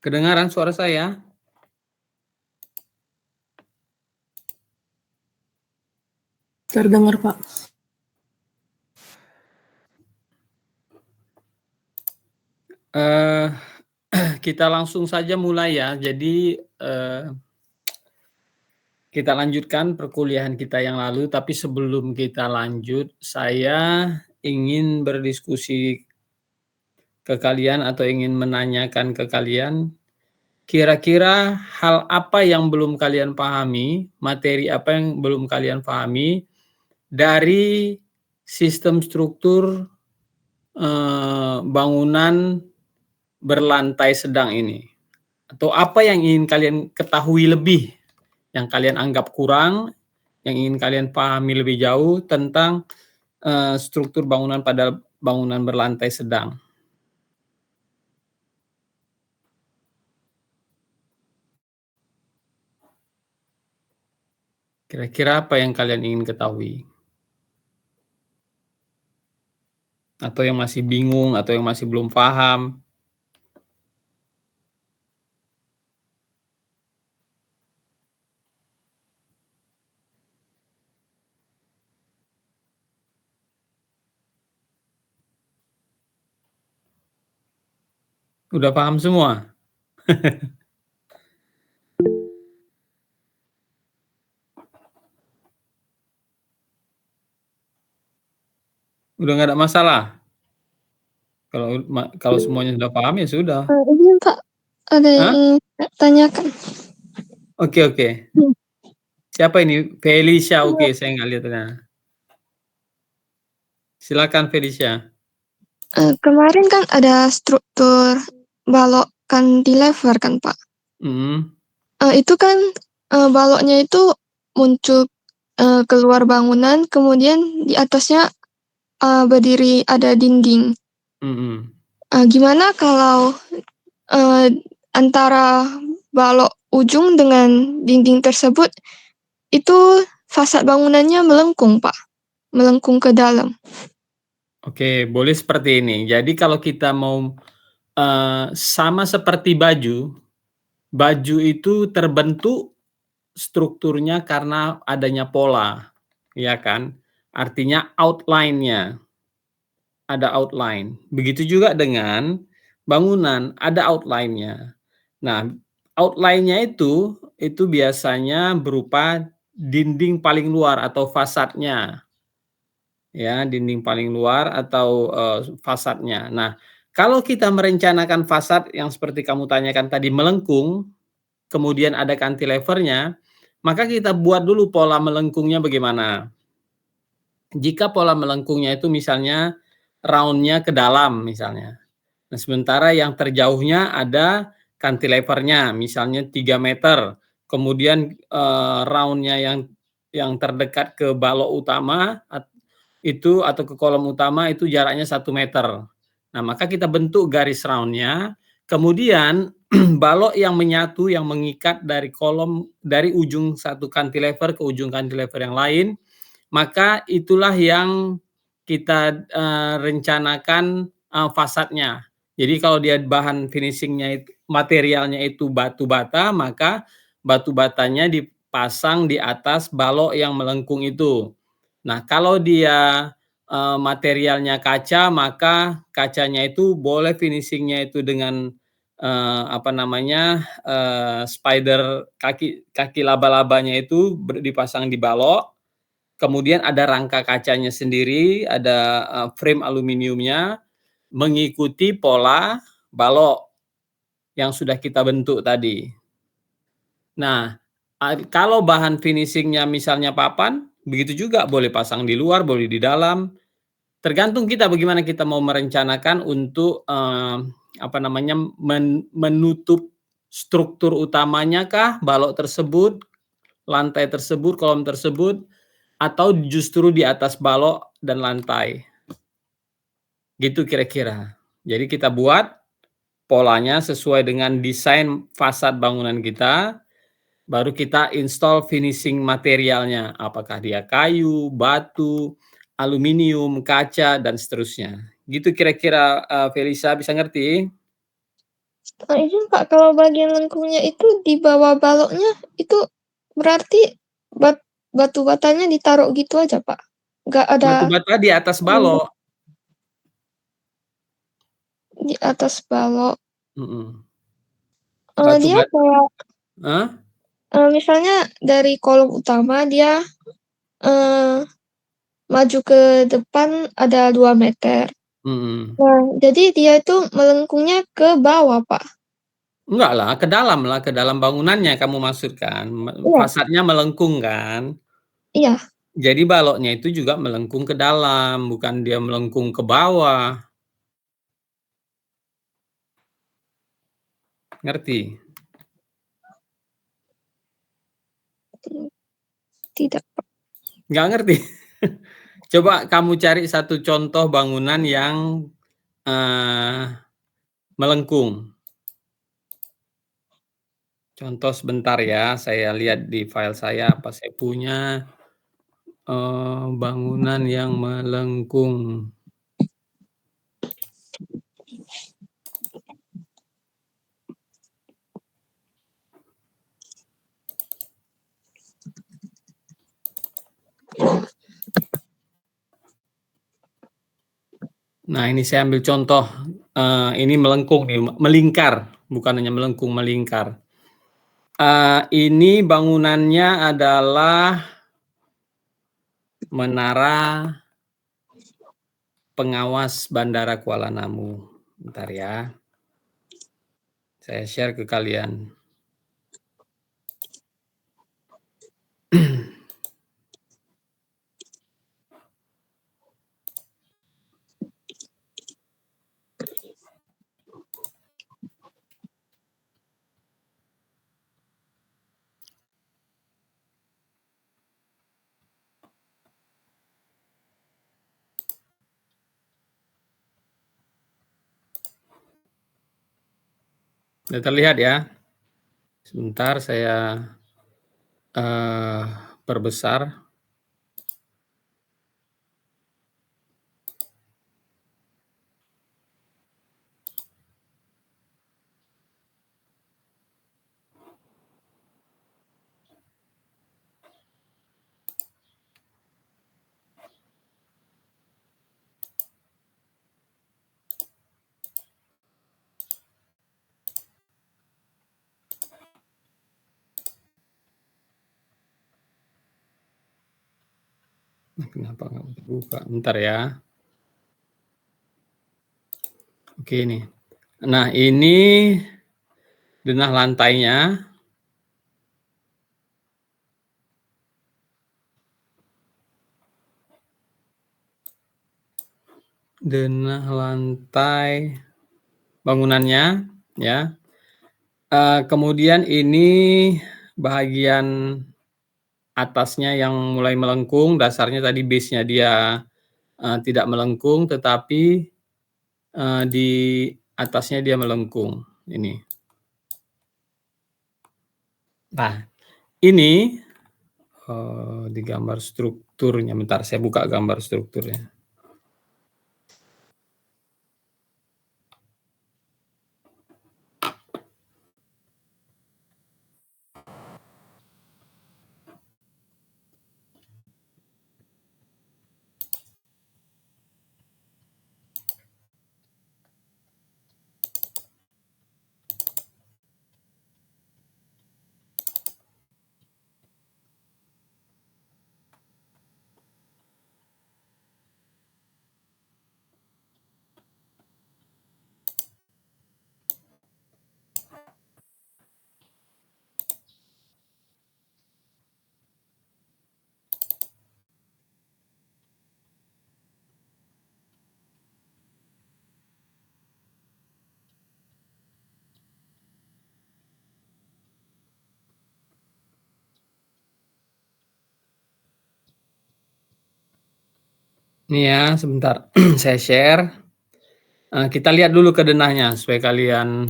Kedengaran suara saya? Terdengar, Pak. Eee, kita langsung saja mulai ya. Jadi, kita lanjutkan perkuliahan kita yang lalu, tapi sebelum kita lanjut, saya ingin berdiskusi ke kalian atau ingin menanyakan ke kalian, kira-kira hal apa yang belum kalian pahami, materi apa yang belum kalian pahami dari sistem struktur, bangunan berlantai sedang ini? Atau apa yang ingin kalian ketahui lebih, yang kalian anggap kurang, yang ingin kalian pahami lebih jauh tentang, struktur bangunan pada bangunan berlantai sedang? Kira-kira apa yang kalian ingin ketahui? Atau yang masih bingung, atau yang masih belum paham? Udah paham semua? Udah nggak ada masalah? Kalau semuanya sudah paham, ya sudah. Ini Kak, ada yang Hah? ingin saya tanyakan. Oke oke. Hmm. Siapa ini? Felicia, oke, saya nggak lihat, nah. Silakan Felicia. Kemarin kan ada struktur balok cantilever kan, Pak? Mhm. Itu kan, baloknya itu muncul, keluar bangunan, kemudian di atasnya, berdiri ada dinding. Mhm. Gimana kalau, antara balok ujung dengan dinding tersebut, itu fasad bangunannya melengkung, Pak, melengkung ke dalam? Oke, boleh seperti ini. Jadi kalau kita mau, sama seperti baju, baju itu terbentuk strukturnya karena adanya pola, ya kan? Artinya outline-nya, ada outline. Begitu juga dengan bangunan, ada outline-nya. Nah, outline-nya itu biasanya berupa dinding paling luar atau fasadnya. Ya, dinding paling luar atau, fasadnya. Nah, kalau kita merencanakan fasad yang seperti kamu tanyakan tadi melengkung, kemudian ada cantilever-nya, maka kita buat dulu pola melengkungnya bagaimana. Jika pola melengkungnya itu misalnya round-nya ke dalam misalnya. Nah, sementara yang terjauhnya ada cantilever-nya misalnya 3 meter, kemudian, round-nya yang terdekat ke balok utama itu atau ke kolom utama itu jaraknya 1 meter. Nah, maka kita bentuk garis round-nya, kemudian balok yang menyatu, yang mengikat dari ujung satu cantilever ke ujung cantilever yang lain, maka itulah yang kita, rencanakan, fasadnya. Jadi kalau dia bahan finishing-nya itu materialnya itu batu bata, maka batu batanya dipasang di atas balok yang melengkung itu. Nah, kalau dia, materialnya kaca, maka kacanya itu boleh finishing-nya itu dengan, apa namanya, spider kaki kaki laba-labanya itu dipasang di balok, kemudian ada rangka kacanya sendiri, ada, frame aluminiumnya, mengikuti pola balok yang sudah kita bentuk tadi. Nah, kalau bahan finishing-nya misalnya papan, begitu juga boleh pasang di luar, boleh di dalam, tergantung kita bagaimana kita mau merencanakan untuk, apa namanya, menutup struktur utamanya kah, balok tersebut, lantai tersebut, kolom tersebut, atau justru di atas balok dan lantai. Gitu kira-kira. Jadi kita buat polanya sesuai dengan desain fasad bangunan kita, baru kita install finishing materialnya, apakah dia kayu, batu, aluminium, kaca, dan seterusnya. Gitu kira-kira, Felisa, bisa ngerti? Izin Pak, kalau bagian lengkungnya itu di bawah baloknya, itu berarti batu batanya ditaruh gitu aja, Pak? Nggak ada Batu bata di atas balok. di atas balok. Mhm. Batu Dia bat kayak, Heeh? misalnya dari kolom utama dia, eee, maju ke depan ada 2 meter. Mhm. Nah, jadi dia itu melengkungnya ke bawah, Pak? Enggak lah, ke dalam bangunannya kamu maksudkan? Iya Fasadnya melengkung kan? iya. Jadi baloknya itu juga melengkung ke dalam, bukan dia melengkung ke bawah. Ngerti? Tidak, Pak. Nggak ngerti? Coba kamu cari satu contoh bangunan yang, eee, melengkung. Contoh sebentar ya, saya lihat di file saya apa saya punya, bangunan yang melengkung. Nah, ini saya ambil contoh, ini melengkung nih, melingkar, bukan hanya melengkung, melingkar. Ini bangunannya adalah menara pengawas Bandara Kuala Namu. Bentar ya, saya share ke kalian. Sudah terlihat ya? Sebentar saya, eee, perbesar. Kenapa nggak terbuka? Bentar ya. Oke ini. Nah ini denah lantainya. Denah lantai bangunannya ya. Kemudian ini bahagian atasnya yang mulai melengkung, dasarnya tadi base-nya dia, tidak melengkung, tetapi, di atasnya dia melengkung, ini. Nah, ini, di gambar strukturnya, bentar saya buka gambar strukturnya. Ini ya, sebentar saya share. Kita lihat dulu ke denahnya supaya kalian,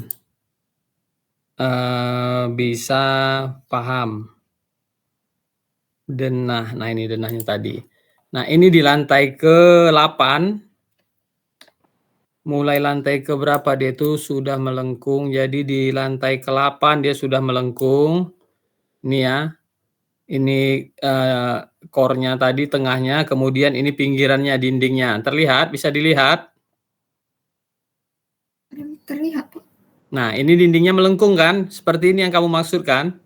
bisa paham. Denah, nah ini denahnya tadi. Nah ini di lantai ke-8 Mulai lantai ke berapa dia itu sudah melengkung, jadi di lantai ke-8 dia sudah melengkung. Ini ya, ini, core-nya tadi, tengahnya, kemudian ini pinggirannya, dindingnya. Terlihat? Bisa dilihat? Terlihat, Pak. Nah, ini dindingnya melengkung kan? Seperti ini yang kamu maksud kan?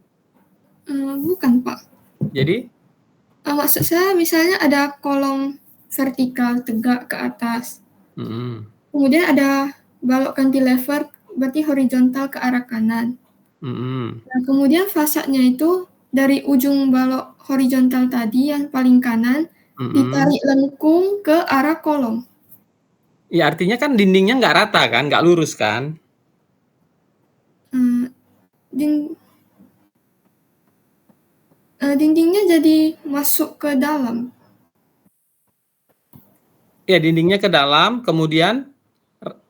Bukan, Pak. Jadi? Maksud saya misalnya ada kolom vertikal tegak ke atas. Mhm. Kemudian ada balok cantilever, berarti horizontal ke arah kanan. Mhm. Nah, kemudian fasadnya itu dari ujung balok horizontal tadi yang paling kanan, Mhm. ditarik lengkung ke arah kolom. Ya artinya kan dindingnya nggak rata kan, nggak lurus kan? Eee, din Dindingnya jadi masuk ke dalam. Ya dindingnya ke dalam, kemudian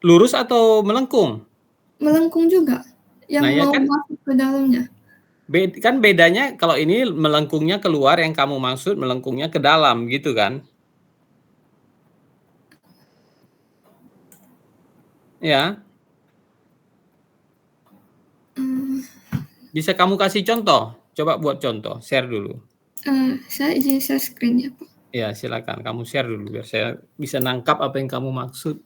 lurus atau melengkung? Melengkung juga, yang Nah ya mau kan, masuk ke dalamnya. kan bedanya kalau ini melengkungnya keluar, yang kamu maksud melengkungnya ke dalam gitu kan? Ya, Eee bisa kamu kasih contoh? Coba buat contoh, share dulu. Saya izin share screen ya, Pak. Ya silakan kamu share dulu biar saya bisa nangkap apa yang kamu maksud.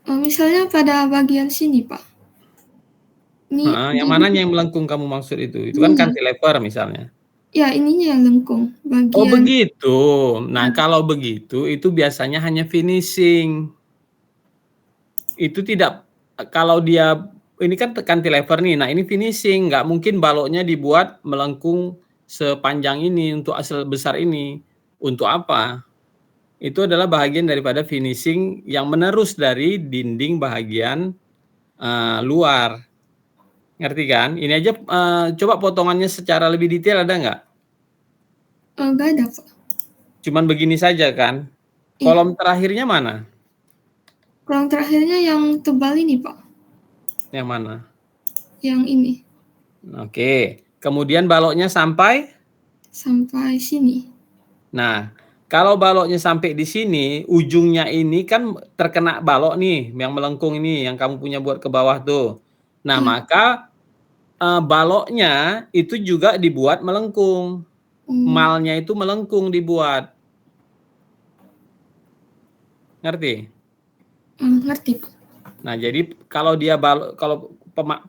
Misalnya pada bagian sini, Pak. Ini Heeh, yang jadi mananya yang melengkung kamu maksud itu? Itu kan ininya, cantilever misalnya. ya ininya yang lengkung, Oh bagian begitu. Nah ya, kalau begitu itu biasanya hanya finishing. Itu tidak, kalau dia ini kan cantilever nih, nah ini finishing, nggak mungkin baloknya dibuat melengkung sepanjang ini untuk sebesar ini. Untuk apa? Itu adalah bahagian daripada finishing yang menerus dari dinding bahagian, luar, ngerti kan? Ini aja, coba potongannya secara lebih detail ada nggak? nggak ada, Pak. Cuman begini saja kan? Iya, Kolom terakhirnya mana? kurang terakhirnya yang tebal ini, Pak, Yang mana? yang ini, Oke, kemudian baloknya sampai. sampai sini. Nah, kalau baloknya sampai di sini, ujungnya ini kan terkena balok nih, yang melengkung ini, yang kamu punya buat ke bawah tuh. Nah, Iya, maka, baloknya itu juga dibuat melengkung. mmm, Malnya itu melengkung dibuat, ngerti? ngerti, Pak. Nah, jadi kalau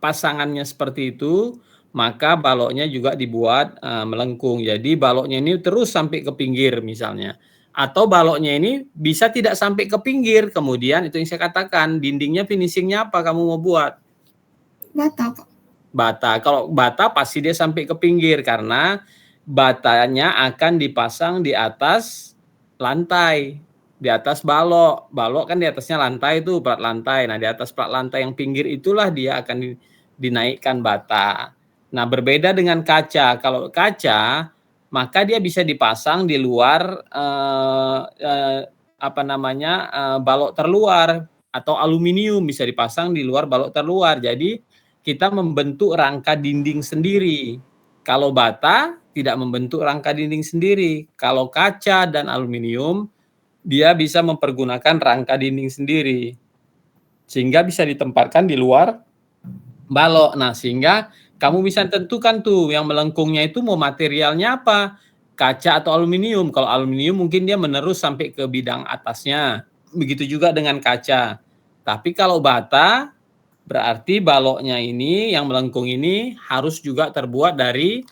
pasangannya seperti itu, maka baloknya juga dibuat, melengkung. Jadi baloknya ini terus sampai ke pinggir misalnya. Atau baloknya ini bisa tidak sampai ke pinggir, kemudian itu yang saya katakan, dindingnya finishing-nya apa kamu mau buat? Bata, Pak. Bata. Kalau bata pasti dia sampai ke pinggir karena batanya akan dipasang di atas lantai, di atas balok. Balok kan di atasnya lantai itu, plat lantai. Nah, di atas plat lantai yang pinggir itulah dia akan dinaikkan bata. Nah, berbeda dengan kaca. Kalau kaca, maka dia bisa dipasang di luar, apa namanya, balok terluar atau aluminium bisa dipasang di luar balok terluar. Jadi kita membentuk rangka dinding sendiri. Kalau bata tidak membentuk rangka dinding sendiri. Kalau kaca dan aluminium, dia bisa mempergunakan rangka dinding sendiri. Sehingga bisa ditempatkan di luar balok. Nah, sehingga kamu bisa tentukan tuh yang melengkungnya itu mau materialnya apa, kaca atau aluminium. Kalau aluminium mungkin dia menerus sampai ke bidang atasnya. Begitu juga dengan kaca. Tapi kalau bata, berarti baloknya ini, yang melengkung ini harus juga terbuat dari,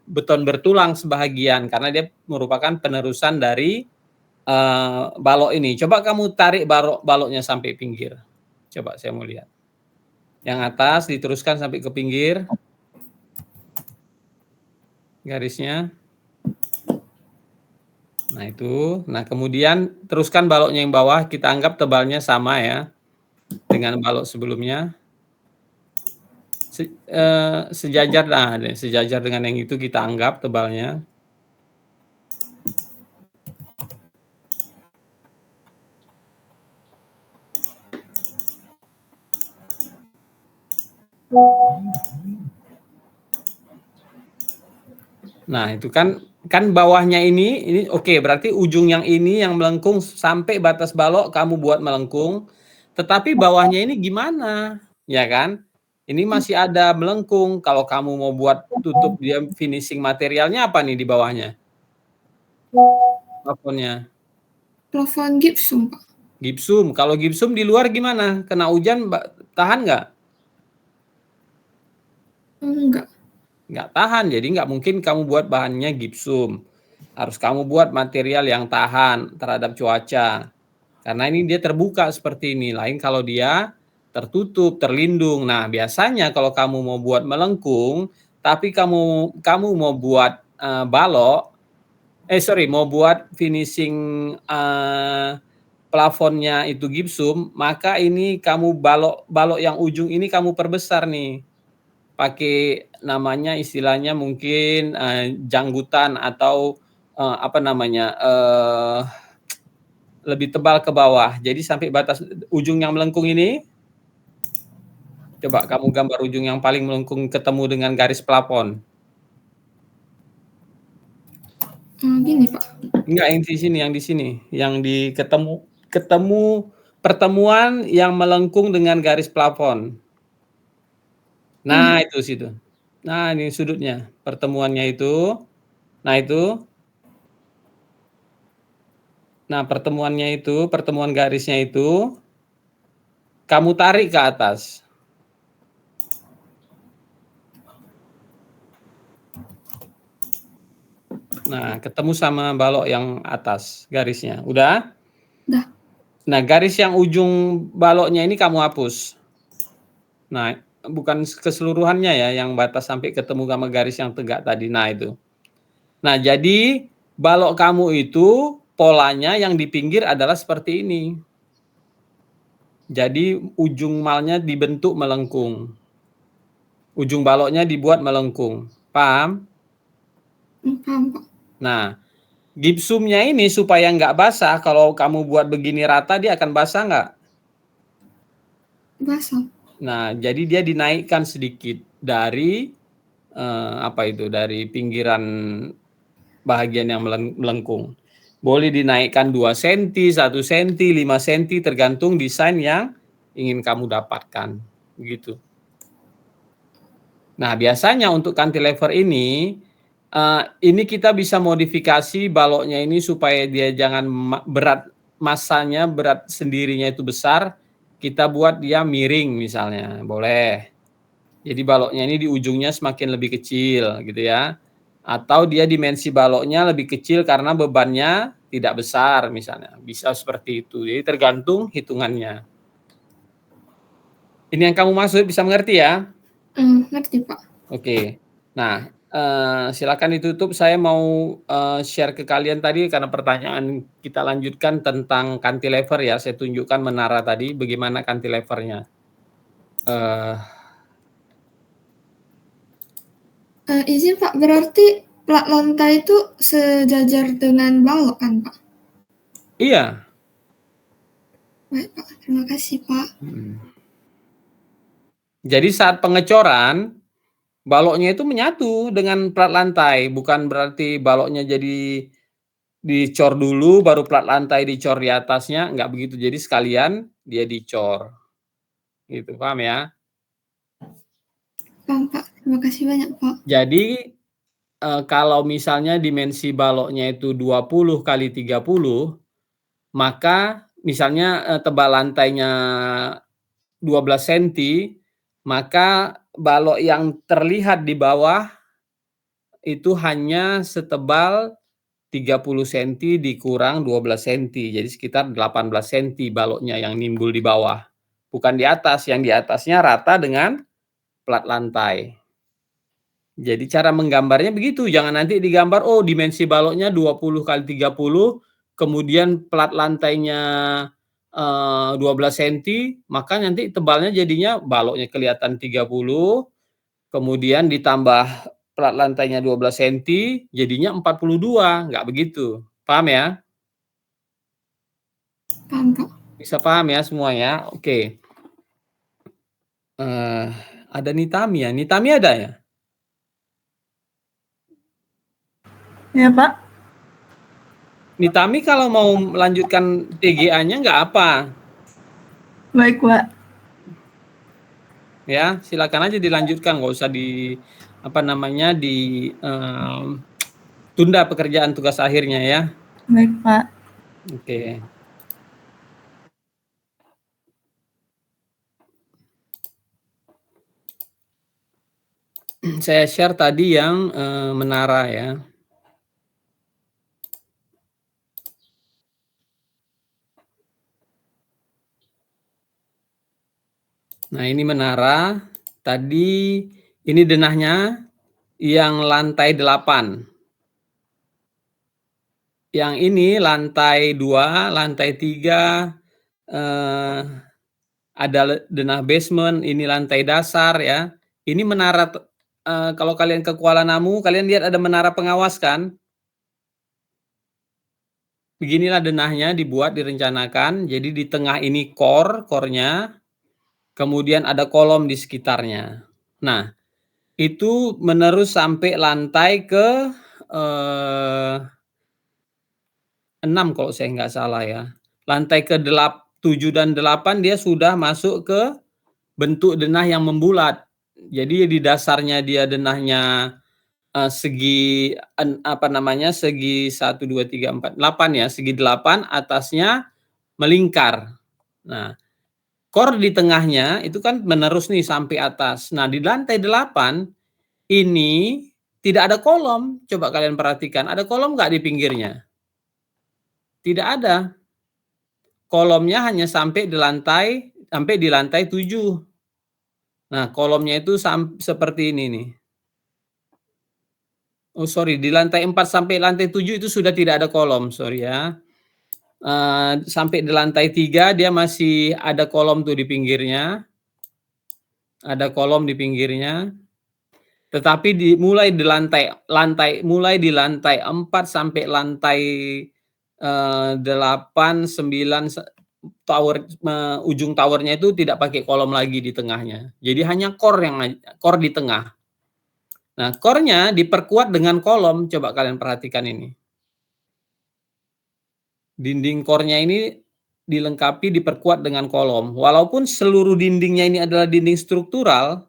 beton bertulang sebahagian, karena dia merupakan penerusan dari, balok ini. Coba kamu tarik baloknya sampai pinggir. Coba saya mau lihat. Yang atas diteruskan sampai ke pinggir garisnya. Nah itu. Nah kemudian teruskan baloknya yang bawah, kita anggap tebalnya sama ya, dengan balok sebelumnya. Sejajar, nah sejajar dengan yang itu kita anggap tebalnya. Nah, itu kan bawahnya ini oke, berarti ujung yang ini yang melengkung sampai batas balok kamu buat melengkung, tetapi bawahnya ini gimana, ya kan? Ini masih ada melengkung, kalau kamu mau buat tutup dia finishing materialnya apa nih di bawahnya? Plafonnya? Plafon gipsum, Pak. Gipsum, kalau gipsum di luar gimana? Kena hujan tahan nggak? Enggak. Nggak tahan, jadi nggak mungkin kamu buat bahannya gipsum. Harus kamu buat material yang tahan terhadap cuaca. Karena ini dia terbuka seperti ini, lain kalau dia tertutup, terlindung. Nah, biasanya kalau kamu mau buat melengkung, tapi kamu mau buat, balok mau buat finishing, plafonnya itu gipsum, maka ini kamu balok yang ujung ini kamu perbesar nih. Pakai namanya istilahnya mungkin, janggutan atau, apa namanya, lebih tebal ke bawah. Jadi sampai batas ujung yang melengkung ini, coba kamu gambar ujung yang paling melengkung ketemu dengan garis plafon. Gini, Pak. Enggak, yang di sini, yang di ketemu pertemuan yang melengkung dengan garis plafon. Nah, itu situ. Nah, ini sudutnya, pertemuannya itu. Nah, itu. Nah, pertemuan garisnya itu, kamu tarik ke atas. Nah, ketemu sama balok yang atas garisnya. Udah? Udah. Nah, garis yang ujung baloknya ini kamu hapus. Nah, bukan keseluruhannya ya, yang batas sampai ketemu sama garis yang tegak tadi. Nah, itu. Nah, jadi balok kamu itu polanya yang di pinggir adalah seperti ini. Jadi ujung malnya dibentuk melengkung. Ujung baloknya dibuat melengkung. Paham? Paham, Pak. Nah, gipsumnya ini supaya nggak basah, kalau kamu buat begini rata, dia akan basah nggak? Basah. Nah, jadi dia dinaikkan sedikit dari, dari pinggiran bahagian yang melengkung. Boleh dinaikkan 2 senti, 1 senti, 5 senti, tergantung desain yang ingin kamu dapatkan, gitu. Nah, biasanya untuk cantilever ini kita bisa modifikasi baloknya ini supaya dia jangan masanya berat sendirinya itu besar, kita buat dia miring misalnya, boleh. Jadi baloknya ini di ujungnya semakin lebih kecil gitu ya. Atau dia dimensi baloknya lebih kecil karena bebannya tidak besar misalnya, bisa seperti itu. Jadi tergantung hitungannya. Ini yang kamu maksud, bisa mengerti ya? Ngerti, Pak. Oke. Nah, silakan ditutup, saya mau, share ke kalian tadi karena pertanyaan kita lanjutkan tentang cantilever ya, saya tunjukkan menara tadi bagaimana cantilevernya. Izin, Pak, berarti plat lantai itu sejajar dengan balok kan, Pak? Iya. Baik, Pak. Terima kasih, Pak. Jadi saat pengecoran, baloknya itu menyatu dengan plat lantai, bukan berarti baloknya jadi dicor dulu baru plat lantai dicor di atasnya, enggak begitu. Jadi sekalian dia dicor, gitu, paham ya? Paham, Pak. Terima kasih banyak, Pak. Jadi, kalau misalnya dimensi baloknya itu 20 kali 30, maka misalnya, tebal lantainya 12 senti, maka balok yang terlihat di bawah itu hanya setebal 30 senti dikurang 12 senti, jadi sekitar 18 senti baloknya yang nimbul di bawah. Bukan di atas, yang di atasnya rata dengan plat lantai. Jadi cara menggambarnya begitu, jangan nanti digambar, oh dimensi baloknya 20 kali 30, kemudian plat lantainya 12 senti, maka nanti tebalnya jadinya baloknya kelihatan 30, kemudian ditambah plat lantainya 12 senti, jadinya 42, nggak begitu. Paham ya? Paham, Pak. Bisa paham ya semua ya? Oke. Ada Nitami ya? Nitami ada ya? Ya, Pak. Nitami kalau mau melanjutkan TGA-nya nggak apa. Baik, Pak. Ya, silakan aja dilanjutkan, nggak usah tunda pekerjaan tugas akhirnya ya. Baik, Pak. Oke. Saya share tadi yang menara ya. Nah, ini menara. Tadi ini denahnya yang lantai 8. Yang ini lantai 2, lantai 3, ada denah basement, ini lantai dasar ya. Ini menara kalau kalian ke Kuala Namu, kalian lihat ada menara pengawas kan? Beginilah denahnya dibuat, direncanakan. Jadi di tengah ini core-nya, kemudian ada kolom di sekitarnya. Nah, itu menerus sampai lantai ke 6 kalau saya nggak salah ya. Lantai ke 7 dan 8 dia sudah masuk ke bentuk denah yang membulat. Jadi di dasarnya dia denahnya segi segi 1, 2, 3, 4, 8 ya, segi 8, atasnya melingkar. Nah, core di tengahnya itu kan menerus nih sampai atas. Nah, di lantai 8 ini tidak ada kolom. Coba kalian perhatikan, ada kolom nggak di pinggirnya? Tidak ada. Kolomnya hanya sampai di lantai 7. Nah, kolomnya itu seperti ini nih. Oh, sorry, di lantai 4 sampai lantai 7 itu sudah tidak ada kolom, sorry ya. Sampai di lantai 3 dia masih ada kolom tuh di pinggirnya. Ada kolom di pinggirnya. Tetapi mulai di lantai 4 sampai lantai 8, 9 tower, ujung towernya itu tidak pakai kolom lagi di tengahnya. Jadi hanya core di tengah. Nah, core-nya diperkuat dengan kolom. Coba kalian perhatikan ini. Dinding core-nya ini dilengkapi, diperkuat dengan kolom. Walaupun seluruh dindingnya ini adalah dinding struktural,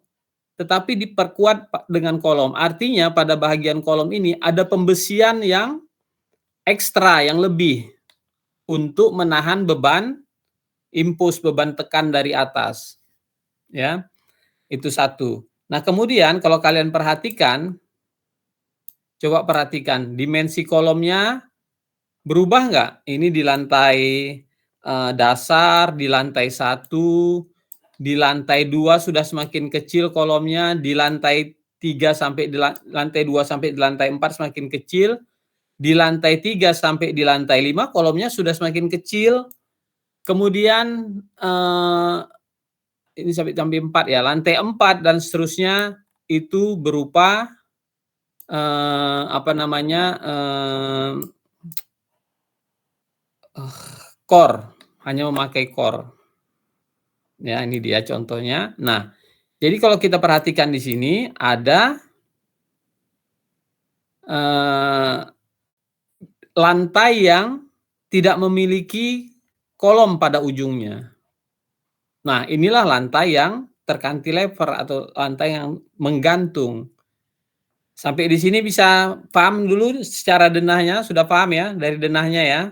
tetapi diperkuat dengan kolom. Artinya pada bagian kolom ini ada pembesian yang ekstra, yang lebih untuk menahan beban beban tekan dari atas. Ya, itu satu. Nah, kemudian kalau kalian perhatikan, coba perhatikan dimensi kolomnya berubah nggak? Ini di lantai dasar, di lantai 1, di lantai 2 sudah semakin kecil kolomnya, di lantai 3 sampai di lantai 2 sampai di lantai 4 semakin kecil, di lantai 3 sampai di lantai 5 kolomnya sudah semakin kecil. Kemudian ini sampai 4 ya, lantai 4 dan seterusnya itu berupa core, hanya memakai core. Ya, ini dia contohnya. Nah, jadi kalau kita perhatikan di sini ada lantai yang tidak memiliki kolom pada ujungnya. Nah, inilah lantai yang tercantilever atau lantai yang menggantung. Sampai di sini bisa paham dulu secara denahnya, sudah paham ya dari denahnya ya?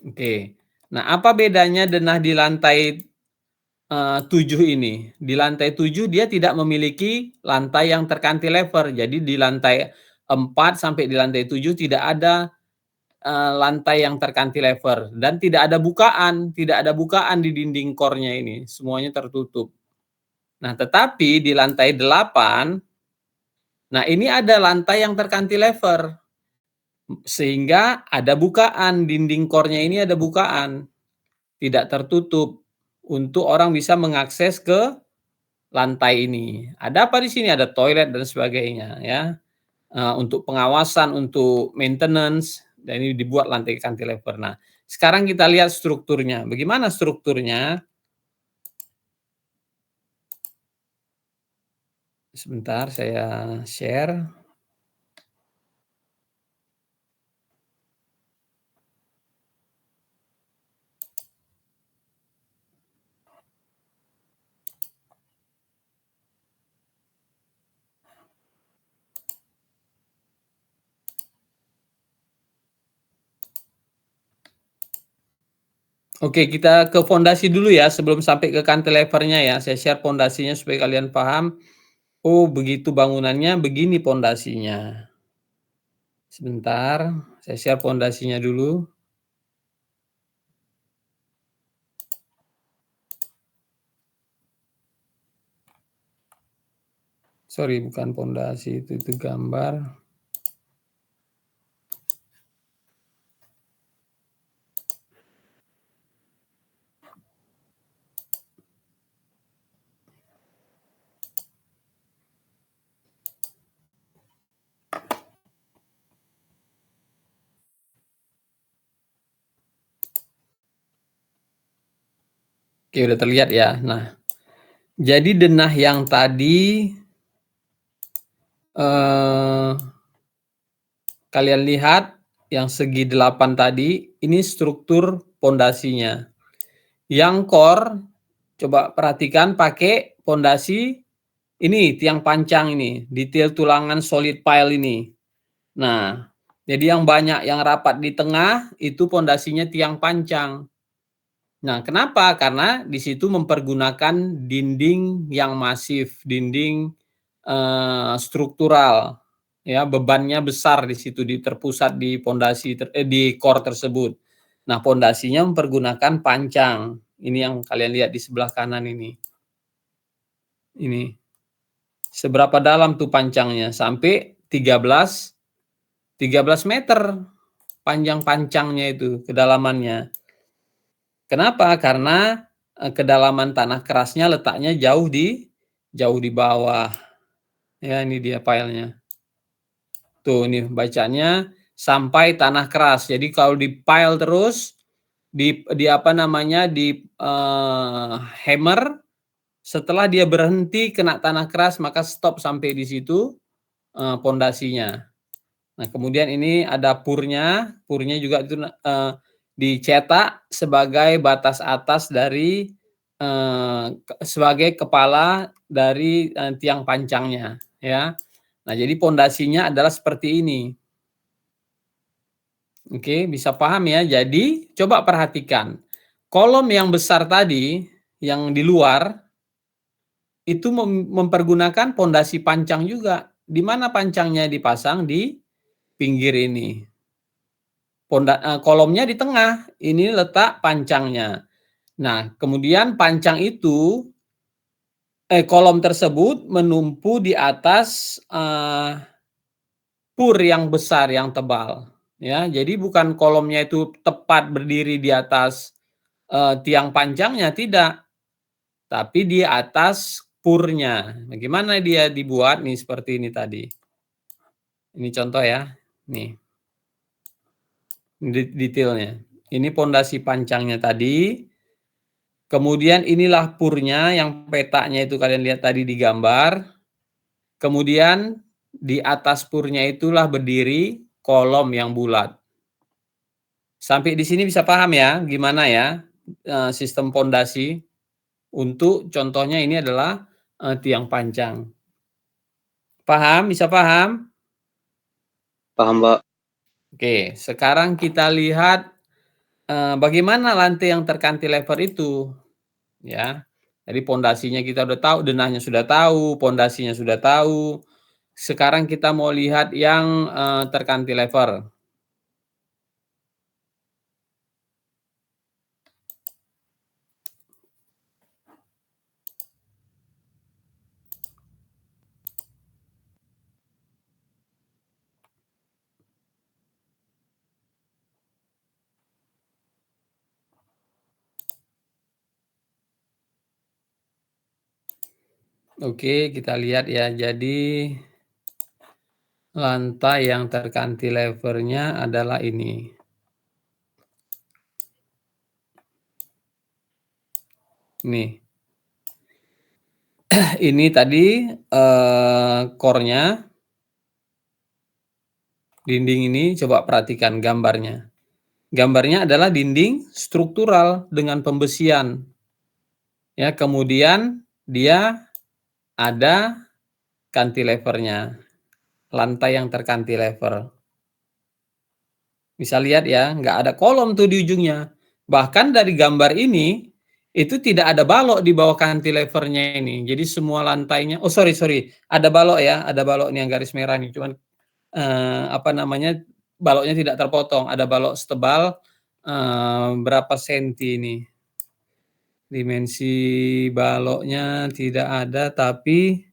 Oke. Nah, apa bedanya denah di lantai 7 ini? Di lantai 7 dia tidak memiliki lantai yang tercantilever. Jadi di lantai 4 sampai di lantai 7 tidak ada lantai yang tercantilever dan tidak ada bukaan di dinding core-nya ini, semuanya tertutup. Nah, tetapi di lantai 8, nah ini ada lantai yang tercantilever. Sehingga ada bukaan, dinding core-nya ini ada bukaan. Tidak tertutup untuk orang bisa mengakses ke lantai ini. Ada apa di sini? Ada toilet dan sebagainya ya. Untuk pengawasan, untuk maintenance, dan ini dibuat lantai cantilever. Nah, sekarang kita lihat strukturnya. Bagaimana strukturnya? Sebentar saya share. Oke, kita ke fondasi dulu ya sebelum sampai ke cantilevernya ya. Saya share fondasinya supaya kalian paham. Oh, begitu bangunannya, begini fondasinya. Sebentar, saya share fondasinya dulu. Sorry, bukan fondasi, itu gambar. Oke, udah terlihat ya. Nah, jadi denah yang tadi kalian lihat yang segi 8 tadi, ini struktur pondasinya. Yang core, coba perhatikan pakai pondasi ini, tiang pancang ini, detail tulangan solid pile ini. Nah, jadi yang banyak yang rapat di tengah itu pondasinya tiang pancang. Nah, kenapa? Karena di situ mempergunakan dinding yang masif, dinding struktural, ya bebannya besar di situ, terpusat di pondasi di core tersebut. Nah, pondasinya mempergunakan pancang. Ini yang kalian lihat di sebelah kanan ini. Ini. Seberapa dalam tuh pancangnya? Sampai 13 meter panjang pancangnya itu, kedalamannya. Kenapa? Karena kedalaman tanah kerasnya letaknya jauh di bawah. Ya, ini dia filenya. Tuh, ini bacanya sampai tanah keras. Jadi kalau di pile terus di apa namanya di hammer, setelah dia berhenti kena tanah keras maka stop sampai di situ pondasinya. Nah, kemudian ini ada purnya juga itu dicetak sebagai batas atas dari sebagai kepala dari tiang pancangnya, ya. Nah, jadi pondasinya adalah seperti ini. Oke, bisa paham ya. Jadi coba perhatikan. Kolom yang besar tadi yang di luar itu mempergunakan pondasi pancang juga. Di mana pancangnya dipasang? Di pinggir ini. Kolomnya di tengah, ini letak pancangnya. Nah, kemudian pancang itu, kolom tersebut menumpu di atas pur yang besar, yang tebal. Ya, jadi bukan kolomnya itu tepat berdiri di atas tiang pancangnya, tidak. Tapi di atas purnya. Bagaimana dia dibuat? Nih, seperti ini tadi. Ini contoh ya. Nih. Detailnya. Ini pondasi pancangnya tadi. Kemudian inilah purnya yang petanya itu kalian lihat tadi di gambar. Kemudian di atas purnya itulah berdiri kolom yang bulat. Sampai di sini bisa paham ya gimana ya sistem pondasi. Untuk contohnya ini adalah tiang pancang. Paham? Bisa paham? Paham, Pak. Oke, sekarang kita lihat bagaimana lantai yang tercantilever itu, ya. Jadi pondasinya kita udah tahu, denahnya sudah tahu, pondasinya sudah tahu. Sekarang kita mau lihat yang tercantilever. Oke, kita lihat ya. Jadi lantai yang tercantilevernya adalah ini. Nih. Ini tadi core-nya. Dinding ini coba perhatikan gambarnya. Gambarnya adalah dinding struktural dengan pembesian. Ya, kemudian dia ada cantilevernya. Lantai yang tercantilever. Bisa lihat ya, nggak ada kolom tuh di ujungnya. Bahkan dari gambar ini, itu tidak ada balok di bawah cantilevernya ini. Jadi semua lantainya, oh sorry, ada balok ya, ada balok nih yang garis merah nih. Cuman baloknya tidak terpotong. Ada balok setebal berapa senti ini? Dimensi baloknya tidak ada, tapi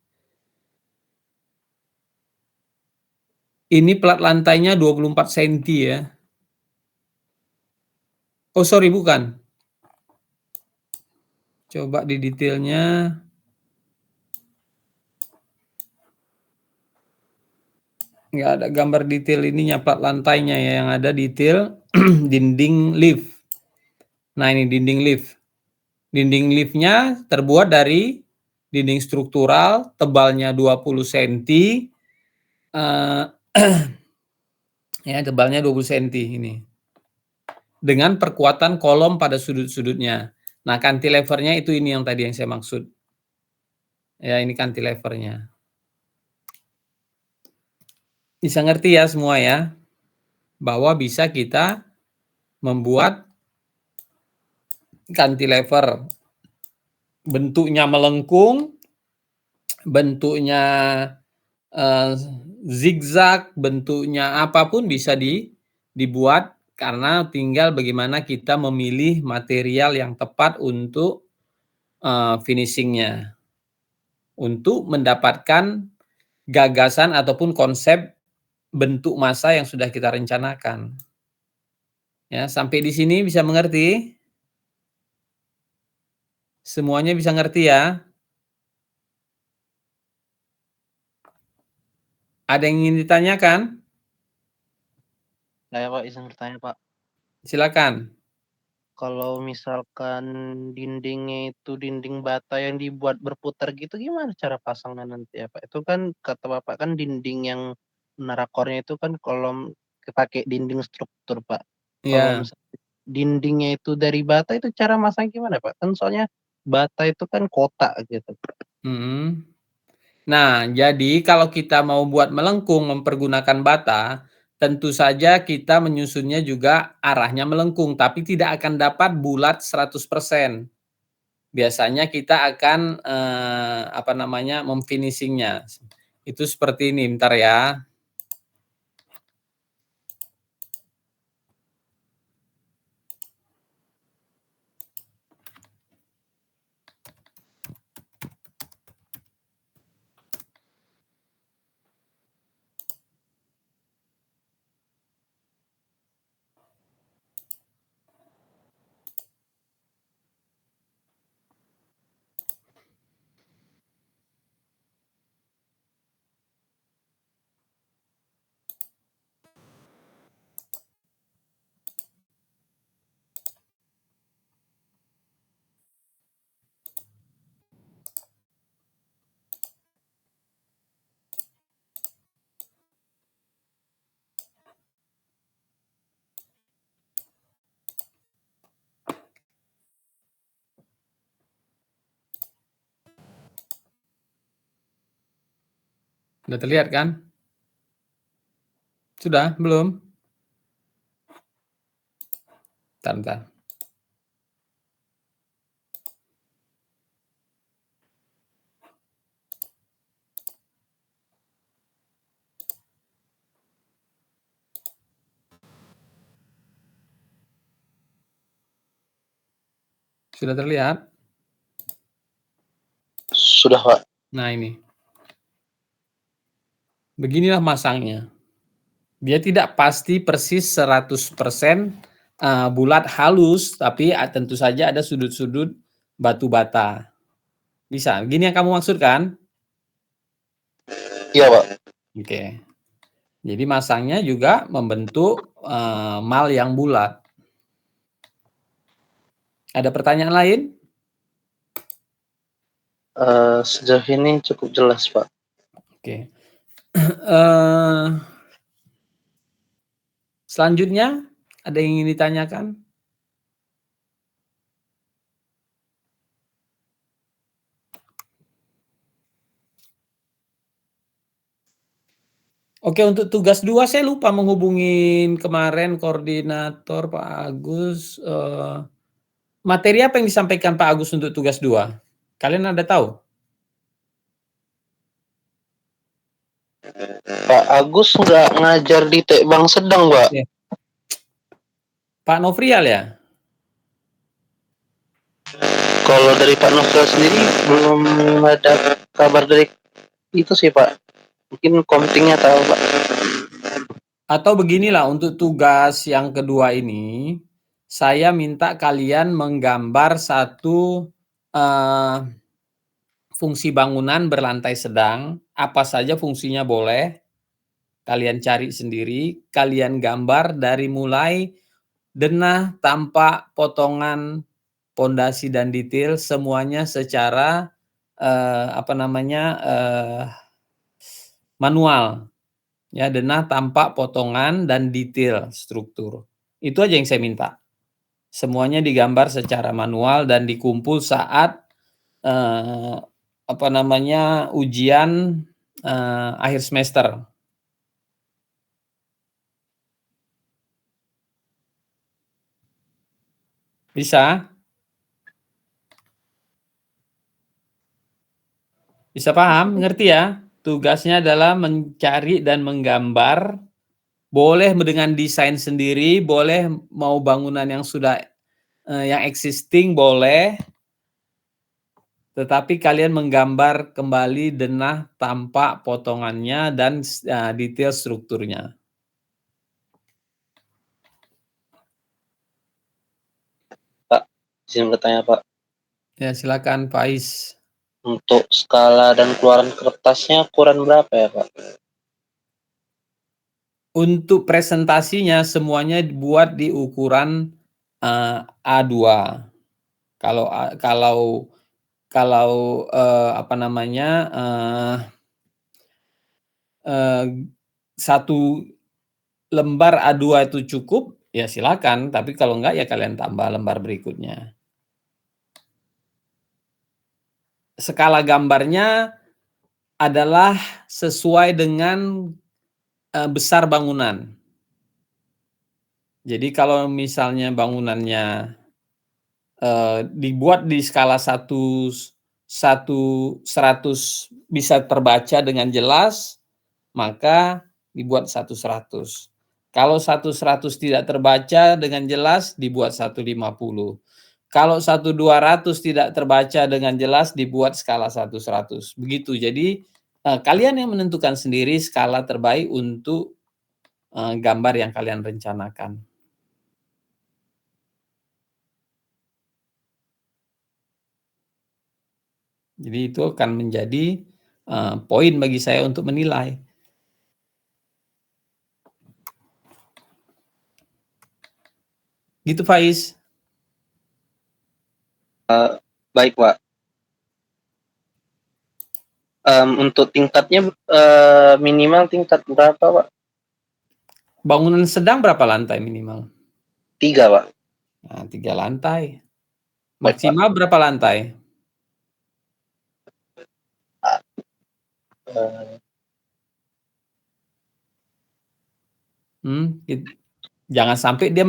ini plat lantainya 24 senti ya. Oh sorry, bukan. Coba di detailnya. Nggak ada gambar detail ininya, plat lantainya ya. Yang ada detail dinding lift. Nah ini dinding lift. Dinding liftnya terbuat dari dinding struktural, tebalnya 20 cm. Ya, tebalnya 20 cm ini. Dengan perkuatan kolom pada sudut-sudutnya. Nah, cantilevernya itu ini yang tadi yang saya maksud. Ya, ini cantilevernya. Bisa ngerti ya semua ya, bahwa bisa kita membuat cantilever bentuknya melengkung, bentuknya zigzag, bentuknya apapun bisa dibuat, karena tinggal bagaimana kita memilih material yang tepat untuk finishingnya, untuk mendapatkan gagasan ataupun konsep bentuk massa yang sudah kita rencanakan. Ya, sampai di sini bisa mengerti? Semuanya bisa ngerti ya? Ada yang ingin ditanyakan? Saya Pak izin bertanya Pak. Silakan. Kalau misalkan dindingnya itu dinding bata yang dibuat berputar gitu, gimana cara pasangnya nanti ya Pak? Itu kan kata Bapak kan dinding yang menara core-nya itu kan kolom pakai dinding struktur Pak. Kalau Ya. misalnya dindingnya itu dari bata itu cara masang gimana Pak? Kan soalnya bata itu kan kotak gitu. Mm-mm. Nah, jadi kalau kita mau buat melengkung mempergunakan bata, tentu saja kita menyusunnya juga arahnya melengkung, tapi tidak akan dapat bulat 100%. Biasanya kita akan memfinishingnya. Itu seperti ini, bentar ya. Sudah terlihat kan? Sudah? Belum? Bentar. Sudah terlihat? Sudah Pak. Nah ini. Beginilah masangnya. Dia tidak pasti persis 100% bulat halus, tapi tentu saja ada sudut-sudut batu bata. Bisa? Gini yang kamu maksud kan? Iya Pak. Oke. Jadi masangnya juga membentuk mal yang bulat. Ada pertanyaan lain? Sejauh ini cukup jelas Pak. Oke. Selanjutnya, ada yang ingin ditanyakan? Oke, untuk tugas 2 saya lupa menghubungin kemarin koordinator Pak Agus, materi apa yang disampaikan Pak Agus untuk tugas 2? Kalian ada tahu? Pak Agus nggak ngajar di Tekbang Sedang, Pak. Oke. Pak Nofrial ya? Kalau dari Pak Nofrial sendiri belum ada kabar dari itu sih, Pak. Mungkin komtingnya tahu, Pak. Atau beginilah, untuk tugas yang kedua ini, saya minta kalian menggambar satu fungsi bangunan berlantai sedang, apa saja fungsinya boleh, kalian cari sendiri, kalian gambar dari mulai denah, tampak, potongan, pondasi dan detail, semuanya secara manual. Ya, denah, tampak, potongan, dan detail struktur. Itu aja yang saya minta. Semuanya digambar secara manual dan dikumpul saat ujian akhir semester. Bisa? Bisa paham? Ngerti ya? Tugasnya adalah mencari dan menggambar, boleh dengan desain sendiri, boleh mau bangunan yang sudah yang existing boleh, tetapi kalian menggambar kembali denah, tampak, potongannya, dan detail strukturnya. Pak, izin bertanya, Pak. Ya, silakan Pak Is. Untuk skala dan keluaran kertasnya ukuran berapa ya, Pak? Untuk presentasinya semuanya dibuat di ukuran A2. Satu lembar A2 itu cukup, ya silakan. Tapi kalau enggak, ya kalian tambah lembar berikutnya. Skala gambarnya adalah sesuai dengan besar bangunan. Jadi kalau misalnya bangunannya dibuat di skala 100 bisa terbaca dengan jelas, maka dibuat 100. Kalau 100 tidak terbaca dengan jelas, dibuat 150. Kalau 1200 tidak terbaca dengan jelas, dibuat skala 100. Begitu. Jadi kalian yang menentukan sendiri skala terbaik untuk gambar yang kalian rencanakan. Jadi itu akan menjadi poin bagi saya untuk menilai. Gitu Faiz. Baik, Pak. Untuk tingkatnya minimal tingkat berapa, Pak? Bangunan sedang berapa lantai minimal? 3, Pak. Nah, 3 lantai. Maksimal berapa lantai? Jangan sampai dia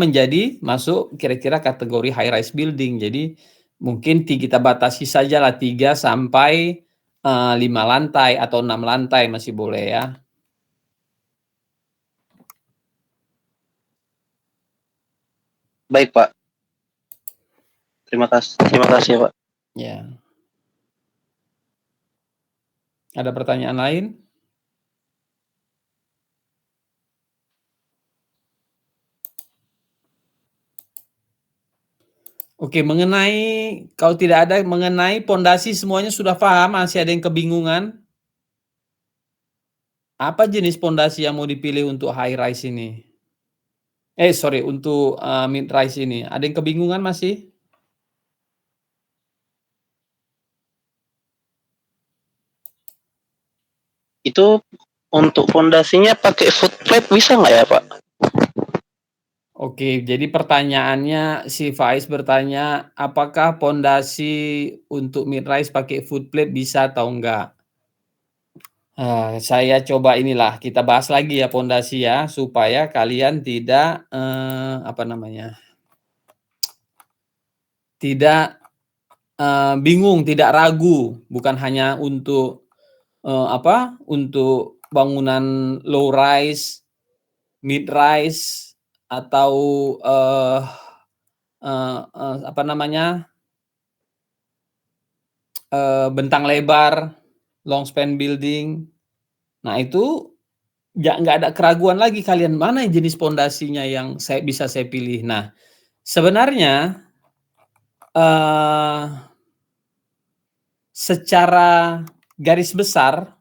masuk kira-kira kategori high rise building. Jadi mungkin kita batasi sajalah 3 sampai 5 lantai atau 6 lantai masih boleh ya. Baik, Pak. Terima kasih ya, Pak. Ya. Ada pertanyaan lain? Oke, kalau tidak ada mengenai pondasi semuanya sudah paham, masih ada yang kebingungan? Apa jenis pondasi yang mau dipilih untuk high rise ini? Untuk mid rise ini. Ada yang kebingungan masih? Itu untuk pondasinya pakai footplate bisa nggak ya, Pak? Oke, jadi pertanyaannya si Faiz bertanya, apakah pondasi untuk mid rise pakai footplate bisa atau enggak? Saya coba inilah, kita bahas lagi ya pondasi ya, supaya kalian tidak, apa namanya, tidak, bingung, tidak ragu, bukan hanya untuk, untuk bangunan low rise, mid rise, atau, eee eee eee, apa namanya, bentang lebar, long span building. Nah itu nggak ada keraguan lagi kalian, mana jenis pondasinya yang bisa saya pilih. Nah, sebenarnya, eee, secara garis besar,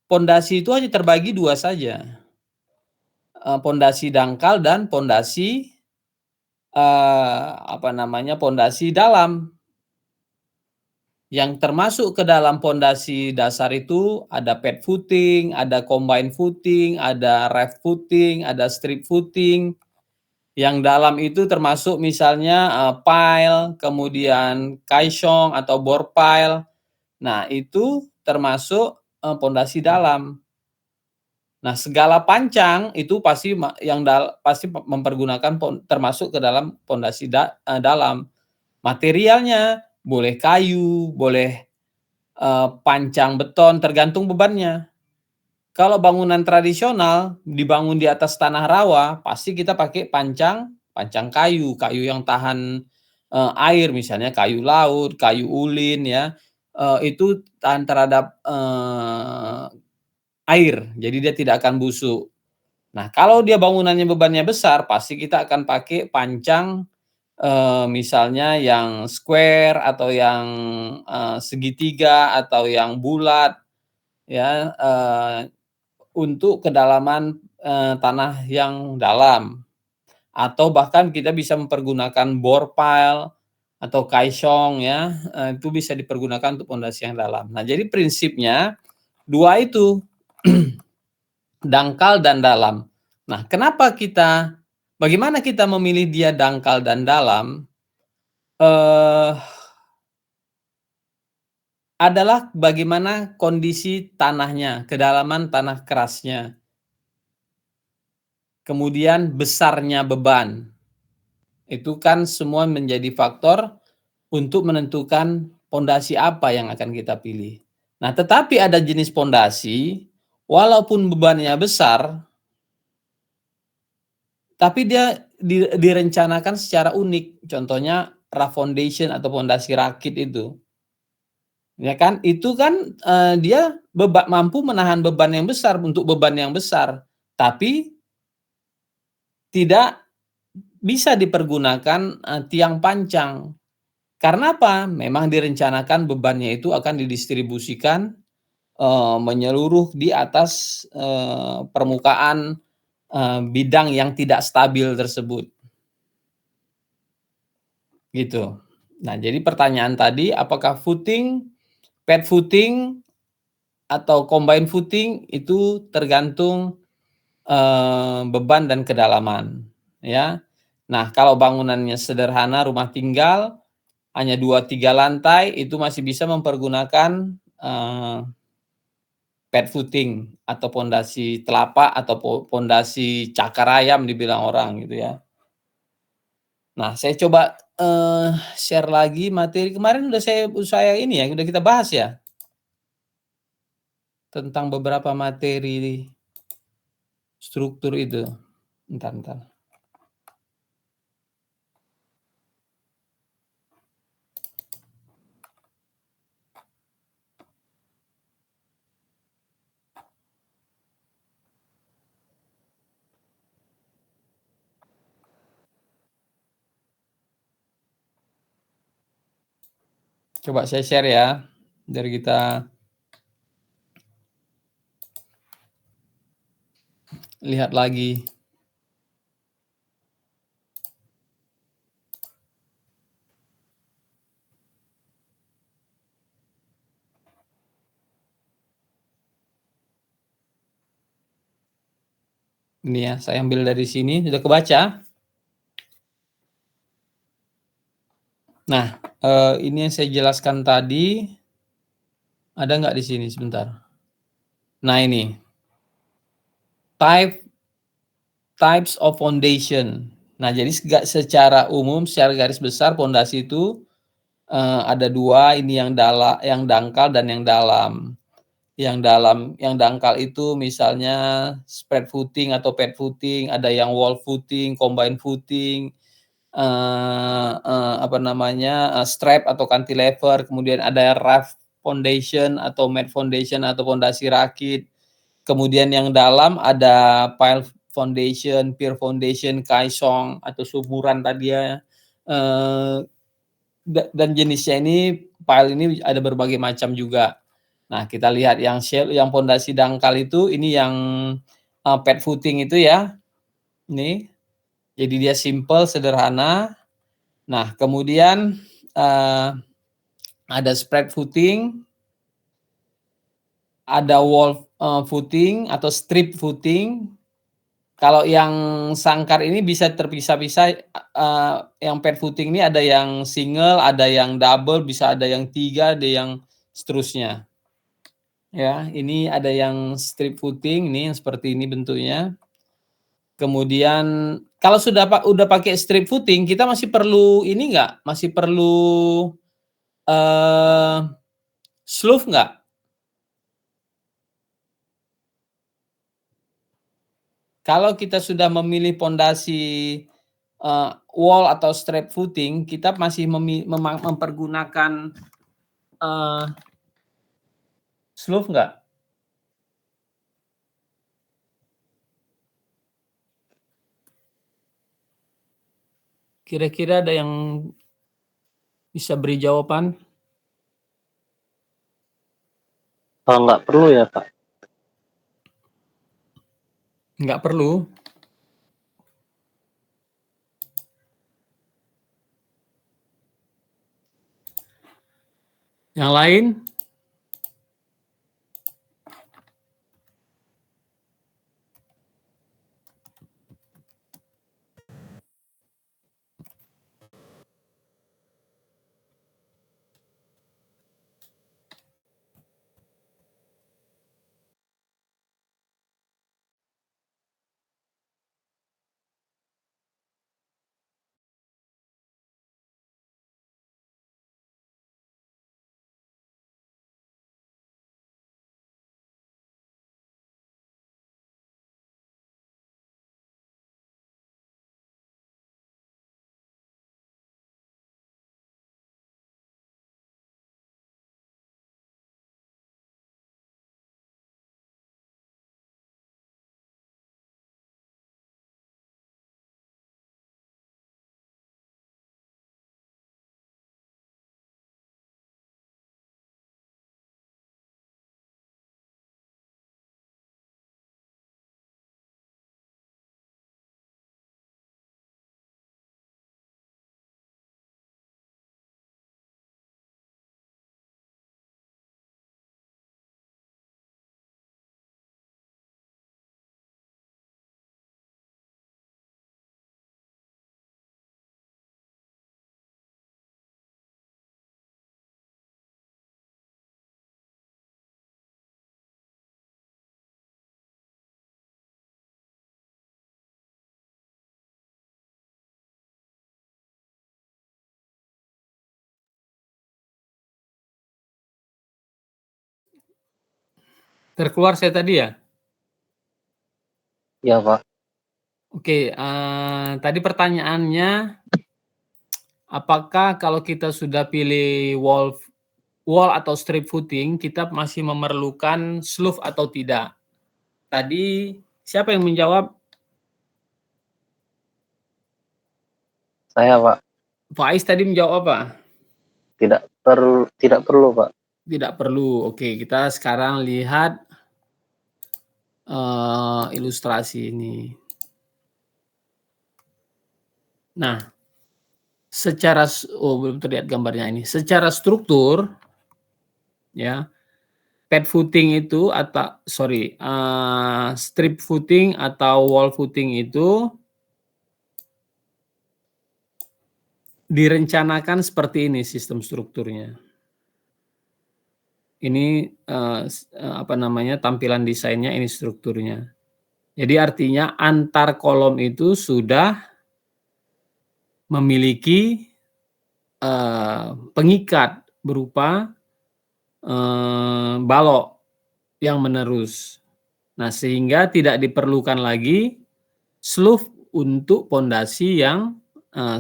pondasi itu hanya terbagi 2 saja, pondasi dangkal dan pondasi, apa namanya, pondasi dalam. Yang termasuk ke dalam pondasi dasar itu ada pad footing, ada combine footing, ada raft footing, ada strip footing. Yang dalam itu termasuk misalnya, pile, kemudian kaisong atau bore pile. Nah, itu termasuk, pondasi dalam. Nah, segala pancang itu pasti pasti mempergunakan termasuk ke dalam pondasi dalam. Materialnya boleh kayu, boleh, pancang beton, tergantung bebannya. Kalau bangunan tradisional dibangun di atas tanah rawa, pasti kita pakai pancang kayu, kayu yang tahan, air, misalnya kayu laut, kayu ulin ya, itu tahan terhadap, air, jadi dia tidak akan busuk. Nah, kalau dia bangunannya bebannya besar, pasti kita akan pakai pancang, misalnya yang square atau yang, segitiga atau yang bulat ya, untuk kedalaman, tanah yang dalam. Atau bahkan kita bisa mempergunakan bore pile atau kaisong ya, itu bisa dipergunakan untuk pondasi yang dalam. Nah, jadi prinsipnya 2 itu, dangkal dan dalam. Nah, bagaimana kita memilih dia dangkal dan dalam, adalah bagaimana kondisi tanahnya, kedalaman tanah kerasnya, kemudian besarnya beban. Itu kan semua menjadi faktor untuk menentukan pondasi apa yang akan kita pilih. Nah, tetapi ada jenis pondasi, walaupun bebannya besar, tapi dia direncanakan secara unik. Contohnya raft foundation atau pondasi rakit itu. Ya kan, itu kan, dia mampu menahan beban yang besar untuk beban yang besar, tapi tidak bisa dipergunakan, tiang pancang. Karena apa? Memang direncanakan bebannya itu akan didistribusikan, menyeluruh di atas, permukaan, bidang yang tidak stabil tersebut. Gitu. Nah, jadi pertanyaan tadi, apakah pad footing atau combine footing itu tergantung, beban dan kedalaman, ya. Nah, kalau bangunannya sederhana, rumah tinggal, hanya 2, 3 lantai, itu masih bisa mempergunakan, pad footing atau pondasi telapak atau pondasi cakar ayam dibilang orang gitu ya. Nah, saya coba, share lagi materi kemarin udah saya ini ya, udah kita bahas ya? Tentang beberapa materi struktur itu. Entar. Coba saya share ya, biar kita lihat lagi. Ini ya, saya ambil dari sini, sudah kebaca? Nah, ini yang saya jelaskan tadi, ada nggak di sini? Sebentar. Nah ini, types of foundation. Nah jadi secara umum, secara garis besar pondasi itu ada 2, ini yang dangkal dan yang dalam. Yang dangkal itu misalnya spread footing atau pad footing, ada yang wall footing, combine footing, strap atau cantilever, kemudian ada raft foundation atau mat foundation atau fondasi rakit. Kemudian yang dalam ada pile foundation, pier foundation, kaisong atau sumuran tadi ya. Dan jenisnya ini, pile ini ada berbagai macam juga. Nah, kita lihat yang pondasi dangkal itu, ini yang pad footing itu ya. Ini. Jadi dia simple, sederhana. Nah, kemudian ada spread footing, ada wall footing atau strip footing. Kalau yang sangkar ini bisa terpisah-pisah, yang pad footing ini ada yang single, ada yang double, bisa ada yang 3, ada yang seterusnya. Ya, ini ada yang strip footing, ini yang seperti ini bentuknya. Kemudian kalau udah pakai strip footing, kita masih perlu ini enggak? Masih perlu slough enggak? Kalau kita sudah memilih pondasi wall atau strap footing, kita masih mempergunakan slough enggak? Kira-kira ada yang bisa beri jawaban? Nggak perlu ya, Pak? Nggak perlu. Yang lain? Terkeluar saya tadi ya? Iya, Pak. Oke, tadi pertanyaannya, apakah kalau kita sudah pilih wall atau strip footing, kita masih memerlukan slough atau tidak? Tadi siapa yang menjawab? Saya, Pak. Faiz tadi menjawab apa? Tidak perlu, Pak. Tidak perlu. Oke, kita sekarang lihat ilustrasi ini. Nah, belum terlihat gambarnya ini. Secara struktur, ya, pad footing itu strip footing atau wall footing itu direncanakan seperti ini sistem strukturnya. Ini apa namanya, tampilan desainnya, ini strukturnya. Jadi artinya antar kolom itu sudah memiliki pengikat berupa balok yang menerus. Nah, sehingga tidak diperlukan lagi slough untuk pondasi yang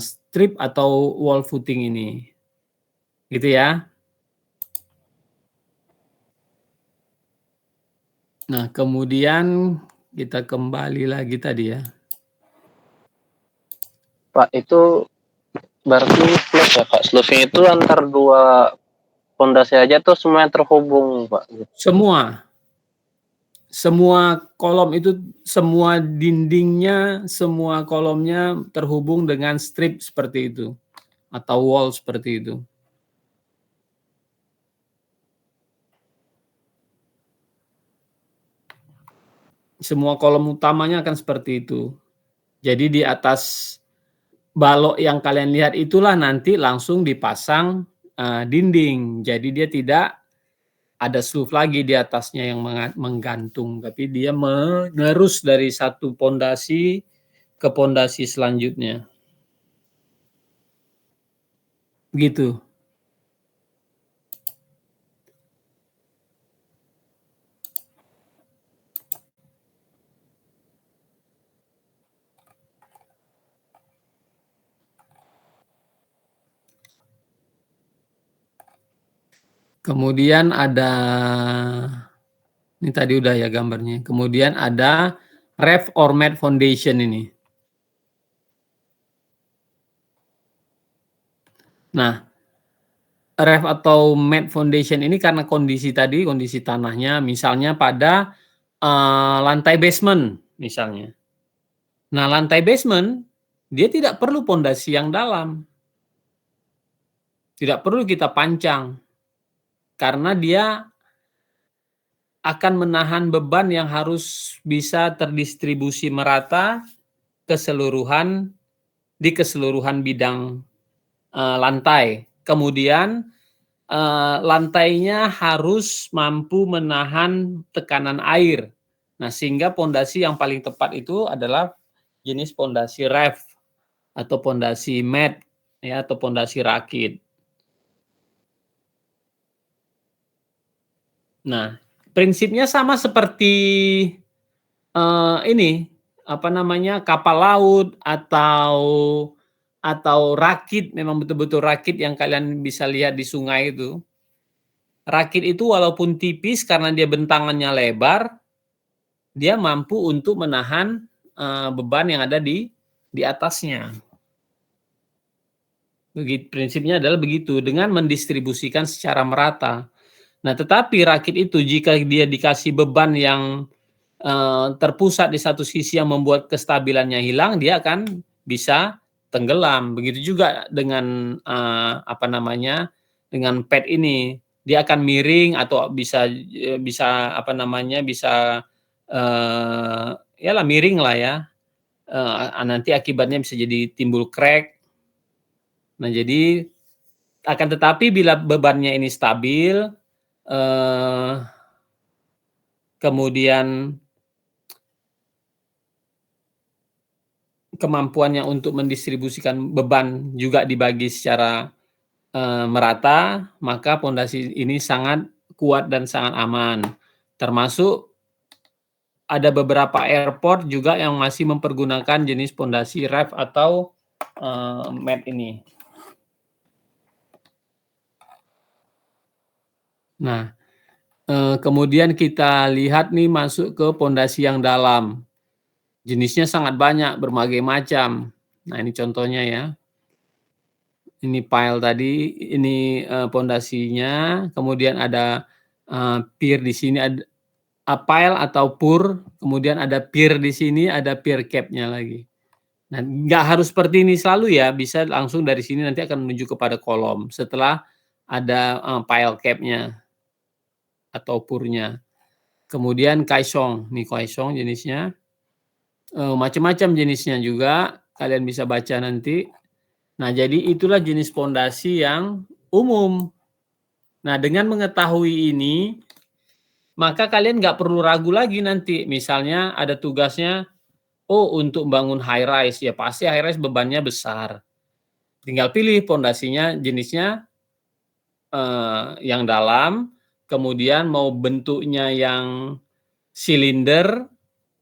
strip atau wall footing ini. Gitu ya. Nah, kemudian kita kembali lagi tadi ya. Pak, itu berarti slough ya Pak? Slough-nya itu antar dua pondasi aja tuh semuanya terhubung Pak? Semua kolom itu, semua dindingnya, semua kolomnya terhubung dengan strip seperti itu. Atau wall seperti itu. Semua kolom utamanya akan seperti itu. Jadi di atas balok yang kalian lihat itulah nanti langsung dipasang dinding. Jadi dia tidak ada slough lagi di atasnya yang menggantung, tapi dia menerus dari satu pondasi ke pondasi selanjutnya. Begitu. Kemudian ada, ini tadi udah ya gambarnya. Kemudian ada ref or mat foundation ini. Nah, ref atau mat foundation ini karena kondisi tadi, kondisi tanahnya, misalnya pada lantai basement misalnya. Nah, lantai basement dia tidak perlu pondasi yang dalam. Tidak perlu kita pancang. Karena dia akan menahan beban yang harus bisa terdistribusi merata di keseluruhan bidang lantai. Kemudian lantainya harus mampu menahan tekanan air. Nah, sehingga pondasi yang paling tepat itu adalah jenis pondasi ref atau pondasi mat ya, atau pondasi rakit. Nah, prinsipnya sama seperti ini apa namanya, kapal laut atau rakit, memang betul-betul rakit yang kalian bisa lihat di sungai itu. Rakit itu walaupun tipis karena dia bentangannya lebar, dia mampu untuk menahan beban yang ada di atasnya. Prinsipnya adalah begitu, dengan mendistribusikan secara merata. Nah, tetapi rakit itu jika dia dikasih beban yang terpusat di satu sisi yang membuat kestabilannya hilang, dia akan bisa tenggelam. Begitu juga dengan dengan pad ini, dia akan miring atau bisa miring lah ya. Nanti akibatnya bisa jadi timbul crack. Nah, jadi akan tetapi bila bebannya ini stabil, kemudian kemampuannya untuk mendistribusikan beban juga dibagi secara merata, maka pondasi ini sangat kuat dan sangat aman. Termasuk ada beberapa airport juga yang masih mempergunakan jenis pondasi ref atau mat ini. Nah, kemudian kita lihat nih masuk ke pondasi yang dalam. Jenisnya sangat banyak, berbagai macam. Nah, ini contohnya ya. Ini pile tadi, ini pondasinya, kemudian ada pier di sini, ada pile atau pur, kemudian ada pier di sini, ada pier cap-nya lagi. Nah, nggak harus seperti ini selalu ya, bisa langsung dari sini nanti akan menuju kepada kolom setelah ada pile cap-nya atau purnya. Kemudian kaisong, nih kaisong jenisnya, macam-macam jenisnya juga, kalian bisa baca nanti. Nah, jadi itulah jenis pondasi yang umum. Nah, dengan mengetahui ini, maka kalian nggak perlu ragu lagi nanti. Misalnya ada tugasnya, oh untuk bangun high rise, ya pasti high rise bebannya besar. Tinggal pilih pondasinya, jenisnya yang dalam, kemudian mau bentuknya yang silinder,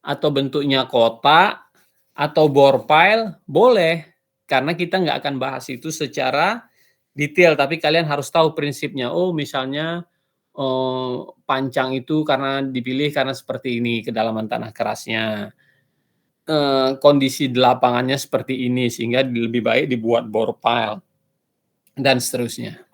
atau bentuknya kotak, atau bore pile, boleh. Karena kita nggak akan bahas itu secara detail, tapi kalian harus tahu prinsipnya. Oh, misalnya pancang itu karena dipilih karena seperti ini kedalaman tanah kerasnya. Kondisi di lapangannya seperti ini sehingga lebih baik dibuat bore pile dan seterusnya.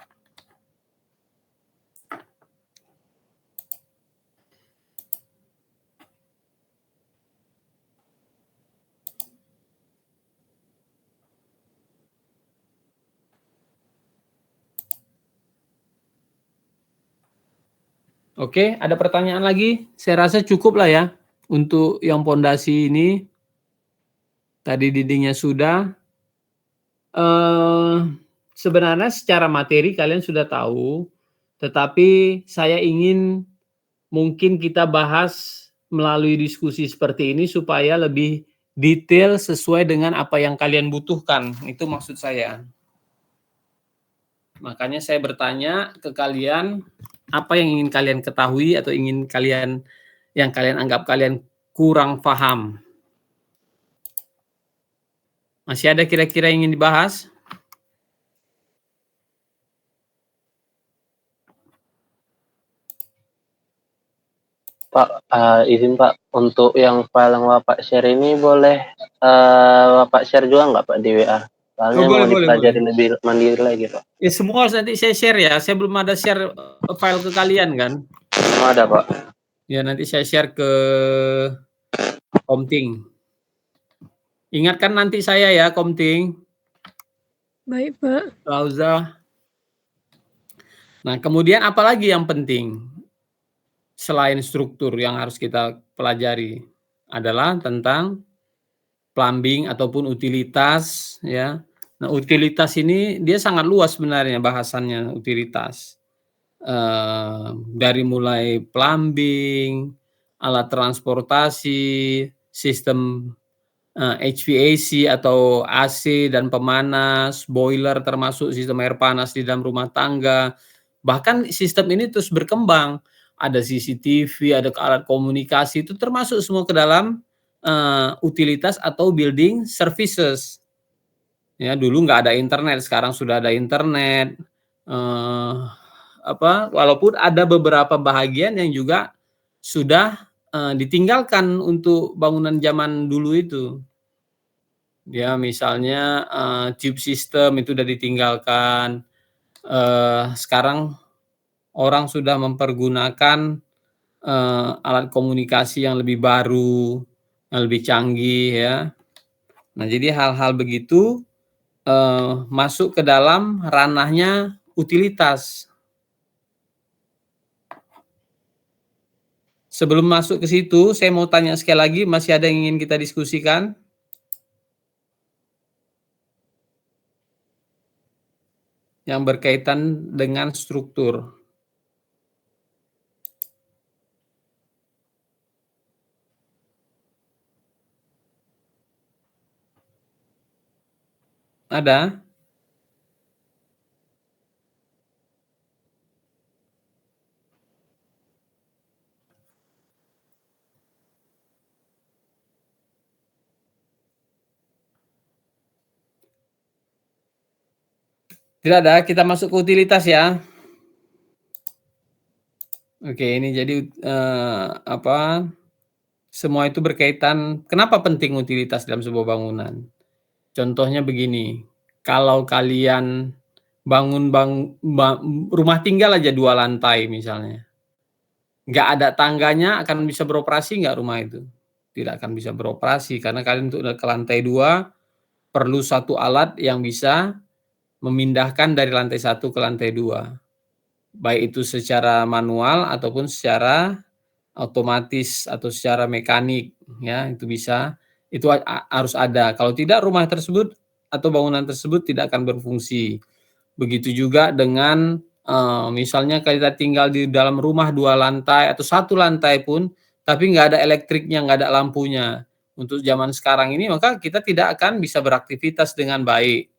Oke, ada pertanyaan lagi? Saya rasa cukup lah ya untuk yang pondasi ini. Tadi dindingnya sudah. Sebenarnya secara materi kalian sudah tahu, tetapi saya ingin mungkin kita bahas melalui diskusi seperti ini supaya lebih detail sesuai dengan apa yang kalian butuhkan. Itu maksud saya. Makanya saya bertanya ke kalian, apa yang ingin kalian ketahui atau ingin kalian yang kalian anggap kalian kurang paham? Masih ada kira-kira yang ingin dibahas? Pak, izin Pak, untuk yang file yang Bapak share ini boleh Bapak share juga nggak Pak di WA? Soalnya Oh, boleh, mau boleh, dipelajari boleh. lebih mandiri lagi Pak. Ya semua harus nanti saya share ya. Saya belum ada share file ke kalian kan. Belum ada Pak. Ya nanti saya share ke Komting. Ingatkan nanti saya ya Komting. Baik, Pak. Lauza. Nah, kemudian apa lagi yang penting selain struktur yang harus kita pelajari adalah tentang plumbing ataupun utilitas ya. Nah, utilitas ini dia sangat luas sebenarnya bahasannya utilitas. Dari mulai plumbing, alat transportasi, sistem HVAC atau AC dan pemanas, boiler termasuk sistem air panas di dalam rumah tangga. Bahkan sistem ini terus berkembang. Ada CCTV, ada alat komunikasi, itu termasuk semua ke dalam utilitas atau building services. Ya, dulu nggak ada internet, sekarang sudah ada internet. Walaupun ada beberapa bahagian yang juga sudah ditinggalkan untuk bangunan zaman dulu itu. Ya, misalnya tube system itu sudah ditinggalkan. Sekarang orang sudah mempergunakan alat komunikasi yang lebih baru, yang lebih canggih ya. Nah, jadi hal-hal begitu masuk ke dalam ranahnya utilitas. Sebelum masuk ke situ, saya mau tanya sekali lagi, masih ada yang ingin kita diskusikan? Yang berkaitan dengan struktur. Ada? Tidak ada, kita masuk ke utilitas ya. Oke, ini jadi semua itu berkaitan, kenapa penting utilitas dalam sebuah bangunan? Contohnya begini, kalau kalian bangun rumah tinggal aja 2 lantai misalnya, nggak ada tangganya akan bisa beroperasi nggak rumah itu? Tidak akan bisa beroperasi karena kalian untuk ke lantai 2 perlu satu alat yang bisa memindahkan dari lantai 1 ke lantai 2. Baik itu secara manual ataupun secara otomatis atau secara mekanik ya, itu bisa. Itu harus ada. Kalau tidak rumah tersebut atau bangunan tersebut tidak akan berfungsi. Begitu juga dengan misalnya kita tinggal di dalam rumah 2 lantai atau 1 lantai pun, tapi nggak ada elektriknya, nggak ada lampunya. Untuk zaman sekarang ini, maka kita tidak akan bisa beraktivitas dengan baik.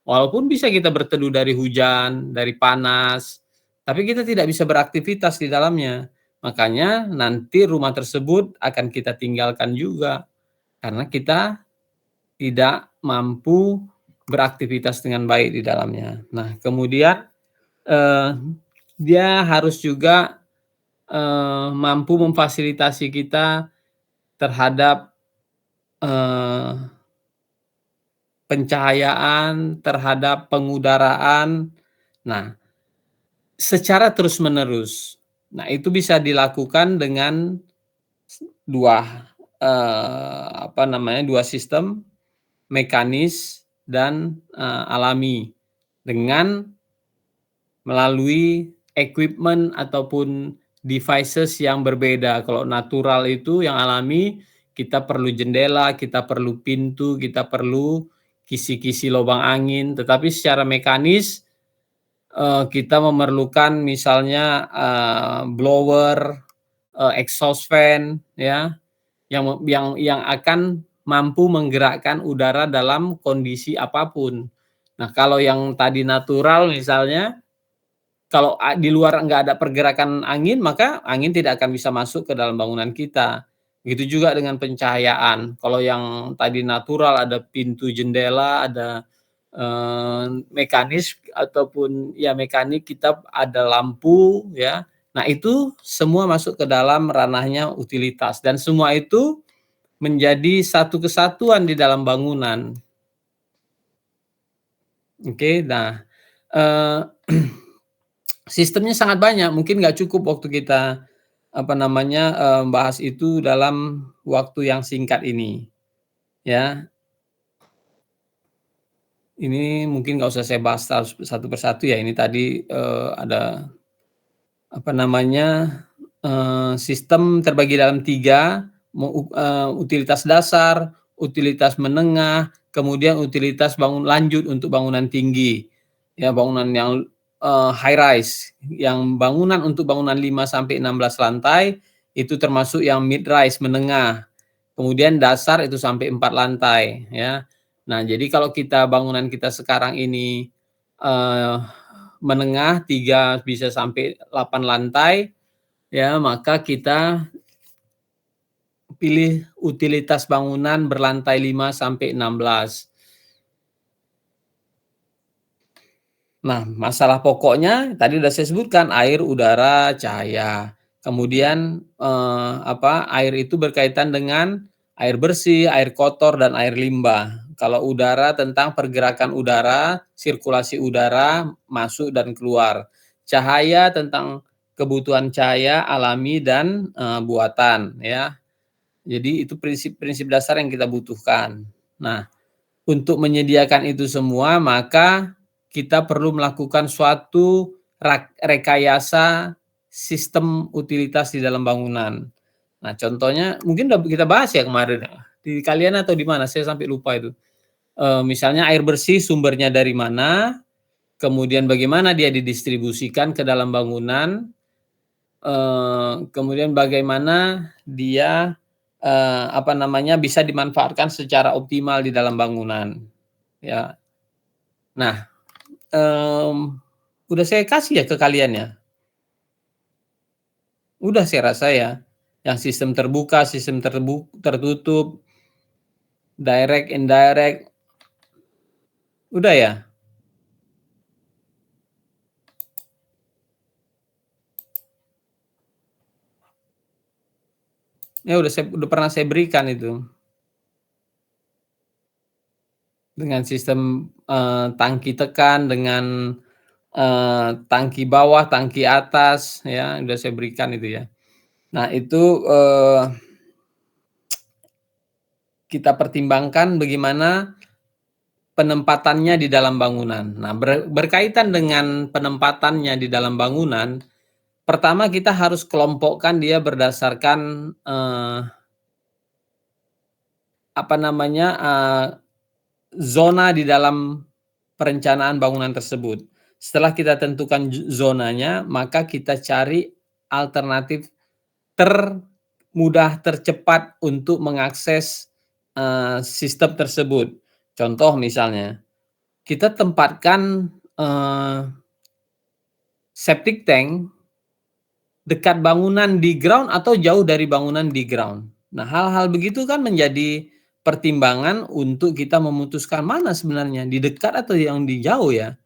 Walaupun bisa kita berteduh dari hujan, dari panas, tapi kita tidak bisa beraktivitas di dalamnya. Makanya nanti rumah tersebut akan kita tinggalkan juga, karena kita tidak mampu beraktivitas dengan baik di dalamnya. Nah, kemudian, dia harus juga, mampu memfasilitasi kita terhadap, pencahayaan, terhadap pengudaraan. Nah, secara terus-menerus. Nah, itu bisa dilakukan dengan 2, 2 sistem, mekanis dan, alami. Dengan melalui equipment ataupun devices yang berbeda. Kalau natural itu yang alami, kita perlu jendela, kita perlu pintu, kita perlu kisi-kisi lubang angin, tetapi secara mekanis, kita memerlukan misalnya, blower, exhaust fan ya, yang akan mampu menggerakkan udara dalam kondisi apapun. Nah, kalau yang tadi natural misalnya, kalau di luar nggak ada pergerakan angin, maka angin tidak akan bisa masuk ke dalam bangunan kita. Begitu juga dengan pencahayaan. Kalau yang tadi natural ada pintu jendela, ada, mekanis ataupun ya mekanik kita ada lampu ya. Nah, itu semua masuk ke dalam ranahnya utilitas dan semua itu menjadi satu kesatuan di dalam bangunan. Oke, nah, eee sistemnya sangat banyak, mungkin nggak cukup waktu kita, bahas itu dalam waktu yang singkat ini, ya. Ini mungkin nggak usah saya bahas satu persatu ya, ini tadi, ada, sistem terbagi dalam 3, utilitas dasar, utilitas menengah, kemudian utilitas lanjut untuk bangunan tinggi. Ya, bangunan yang, high rise, yang bangunan untuk bangunan 5 sampai 16 lantai, itu termasuk yang mid rise, menengah. Kemudian dasar itu sampai 4 lantai, ya. Nah, jadi kalau bangunan kita sekarang ini, eee, menengah 3 bisa sampai 8 lantai, ya, maka kita pilih utilitas bangunan berlantai 5 sampai 16. Nah, masalah pokoknya tadi udah saya sebutkan air, udara, cahaya. Kemudian, air itu berkaitan dengan air bersih, air kotor, dan air limbah. Kalau udara tentang pergerakan udara, sirkulasi udara masuk dan keluar. Cahaya tentang kebutuhan cahaya alami dan, buatan ya. Jadi itu prinsip-prinsip dasar yang kita butuhkan. Nah, untuk menyediakan itu semua, maka kita perlu melakukan suatu rekayasa sistem utilitas di dalam bangunan. Nah, contohnya mungkin udah kita bahas ya kemarin, di kalian atau di mana, saya sampai lupa itu. Misalnya air bersih sumbernya dari mana, kemudian bagaimana dia didistribusikan ke dalam bangunan, kemudian bagaimana dia, bisa dimanfaatkan secara optimal di dalam bangunan, ya. Nah, udah saya kasih ya ke kalian ya? Udah saya rasa ya, yang sistem terbuka, sistem tertutup, direct, indirect, udah ya? Ya udah pernah saya berikan itu. Dengan sistem, tangki tekan, dengan, tangki bawah, tangki atas, ya, udah saya berikan itu ya. Nah itu, kita pertimbangkan bagaimana penempatannya di dalam bangunan. Nah, berkaitan dengan penempatannya di dalam bangunan, pertama kita harus kelompokkan dia berdasarkan, zona di dalam perencanaan bangunan tersebut. Setelah kita tentukan zonanya, maka kita cari alternatif termudah, tercepat untuk mengakses sistem tersebut. Contoh misalnya, kita tempatkan septic tank dekat bangunan di ground atau jauh dari bangunan di ground. Nah, hal-hal begitu kan menjadi pertimbangan untuk kita memutuskan mana sebenarnya di dekat atau yang di jauh ya.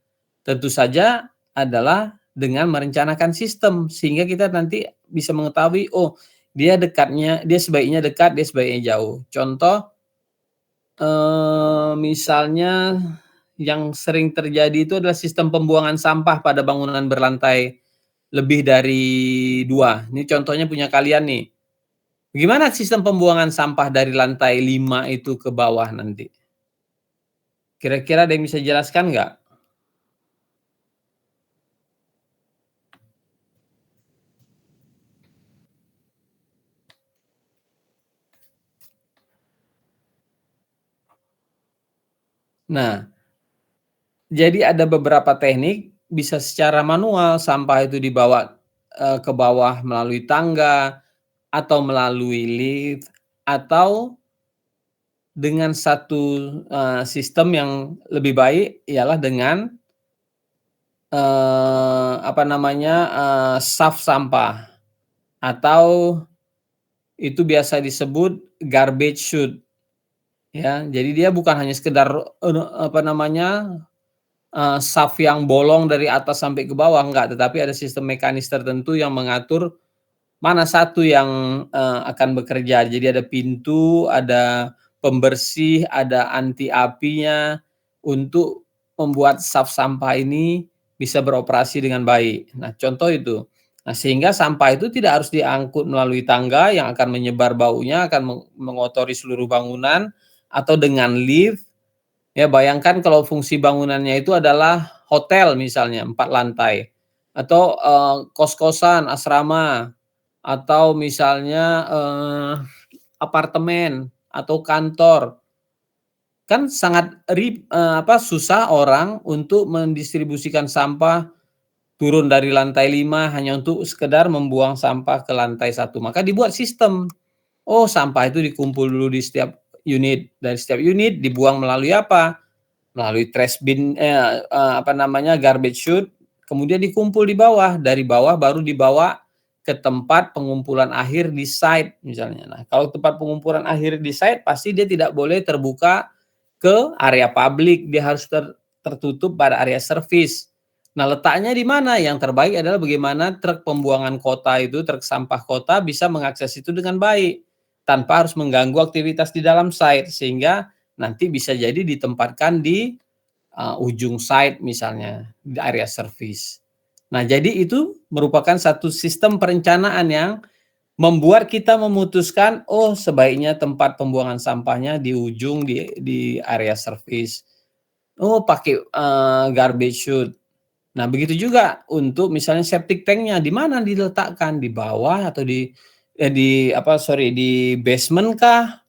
Tentu saja adalah dengan merencanakan sistem sehingga kita nanti bisa mengetahui, oh dia sebaiknya dekat, dia sebaiknya jauh. Contoh misalnya yang sering terjadi itu adalah sistem pembuangan sampah pada bangunan berlantai lebih dari 2. Ini contohnya punya kalian nih. Gimana sistem pembuangan sampah dari lantai 5 itu ke bawah nanti? Kira-kira ada yang bisa jelaskan nggak? Nah, jadi ada beberapa teknik, bisa secara manual sampah itu dibawa ke bawah melalui tangga, atau melalui lift, atau dengan satu sistem yang lebih baik ialah dengan shaft sampah, atau itu biasa disebut garbage chute. Ya, jadi dia bukan hanya sekedar shaft yang bolong dari atas sampai ke bawah, enggak, tetapi ada sistem mekanis tertentu yang mengatur mana satu yang akan bekerja. Jadi ada pintu, ada pembersih, ada anti apinya untuk membuat shaft sampah ini bisa beroperasi dengan baik. Nah, contoh itu. Nah, sehingga sampah itu tidak harus diangkut melalui tangga yang akan menyebar baunya, akan mengotori seluruh bangunan, atau dengan lift. Ya, bayangkan kalau fungsi bangunannya itu adalah hotel misalnya 4 lantai, atau kos-kosan, asrama, atau misalnya apartemen atau kantor. Kan sangat susah orang untuk mendistribusikan sampah turun dari lantai 5 hanya untuk sekedar membuang sampah ke lantai 1. Maka dibuat sistem. Oh, sampah itu dikumpul dulu di setiap unit. Dari setiap unit dibuang melalui apa? Melalui trash bin, garbage chute, kemudian dikumpul di bawah. Dari bawah baru dibawa ke tempat pengumpulan akhir di site misalnya. Nah, kalau tempat pengumpulan akhir di site pasti dia tidak boleh terbuka ke area publik, dia harus tertutup pada area service. Nah, letaknya di mana? Yang terbaik adalah bagaimana truk pembuangan kota itu, truk sampah kota bisa mengakses itu dengan baik tanpa harus mengganggu aktivitas di dalam site, sehingga nanti bisa jadi ditempatkan di ujung site misalnya, di area service. Nah, jadi itu merupakan satu sistem perencanaan yang membuat kita memutuskan, oh sebaiknya tempat pembuangan sampahnya di ujung di area service. Oh, pakai garbage chute. Nah, begitu juga untuk misalnya septic tank-nya di mana diletakkan, di bawah atau di basement kah?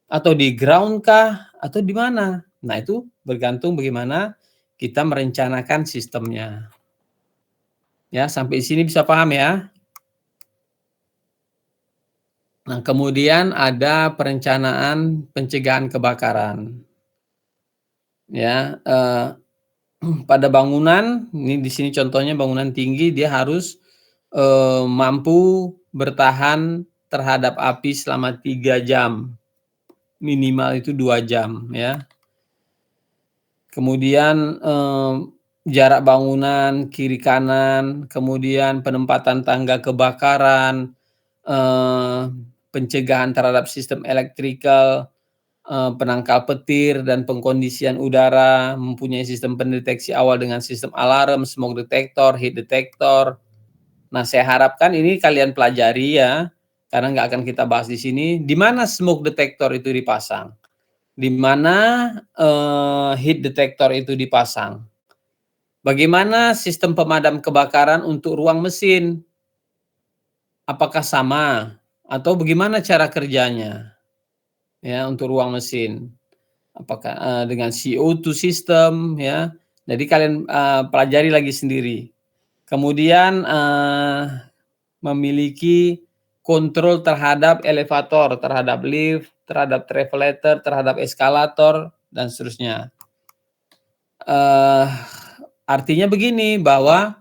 Atau di ground kah? Atau di mana? Nah, itu bergantung bagaimana kita merencanakan sistemnya. Ya, sampai sini bisa paham ya? Nah, kemudian ada perencanaan pencegahan kebakaran. Ya, pada bangunan, ini di sini contohnya bangunan tinggi, dia harus mampu bertahan terhadap api selama 3 jam. Minimal itu 2 jam ya. Kemudian jarak bangunan kiri kanan, kemudian penempatan tangga kebakaran, pencegahan terhadap sistem elektrikal, penangkal petir dan pengkondisian udara, mempunyai sistem pendeteksi awal dengan sistem alarm, smoke detector, heat detector. Nah, saya harapkan ini kalian pelajari ya, karena nggak akan kita bahas di sini. Di mana smoke detector itu dipasang? Di mana heat detector itu dipasang? Bagaimana sistem pemadam kebakaran untuk ruang mesin? Apakah sama? Atau bagaimana cara kerjanya? Ya, untuk ruang mesin. Apakah dengan CO2 system ya, Jadi kalian pelajari lagi sendiri. Kemudian memiliki kontrol terhadap elevator, terhadap lift, terhadap travelator, terhadap eskalator, dan seterusnya. Artinya begini, bahwa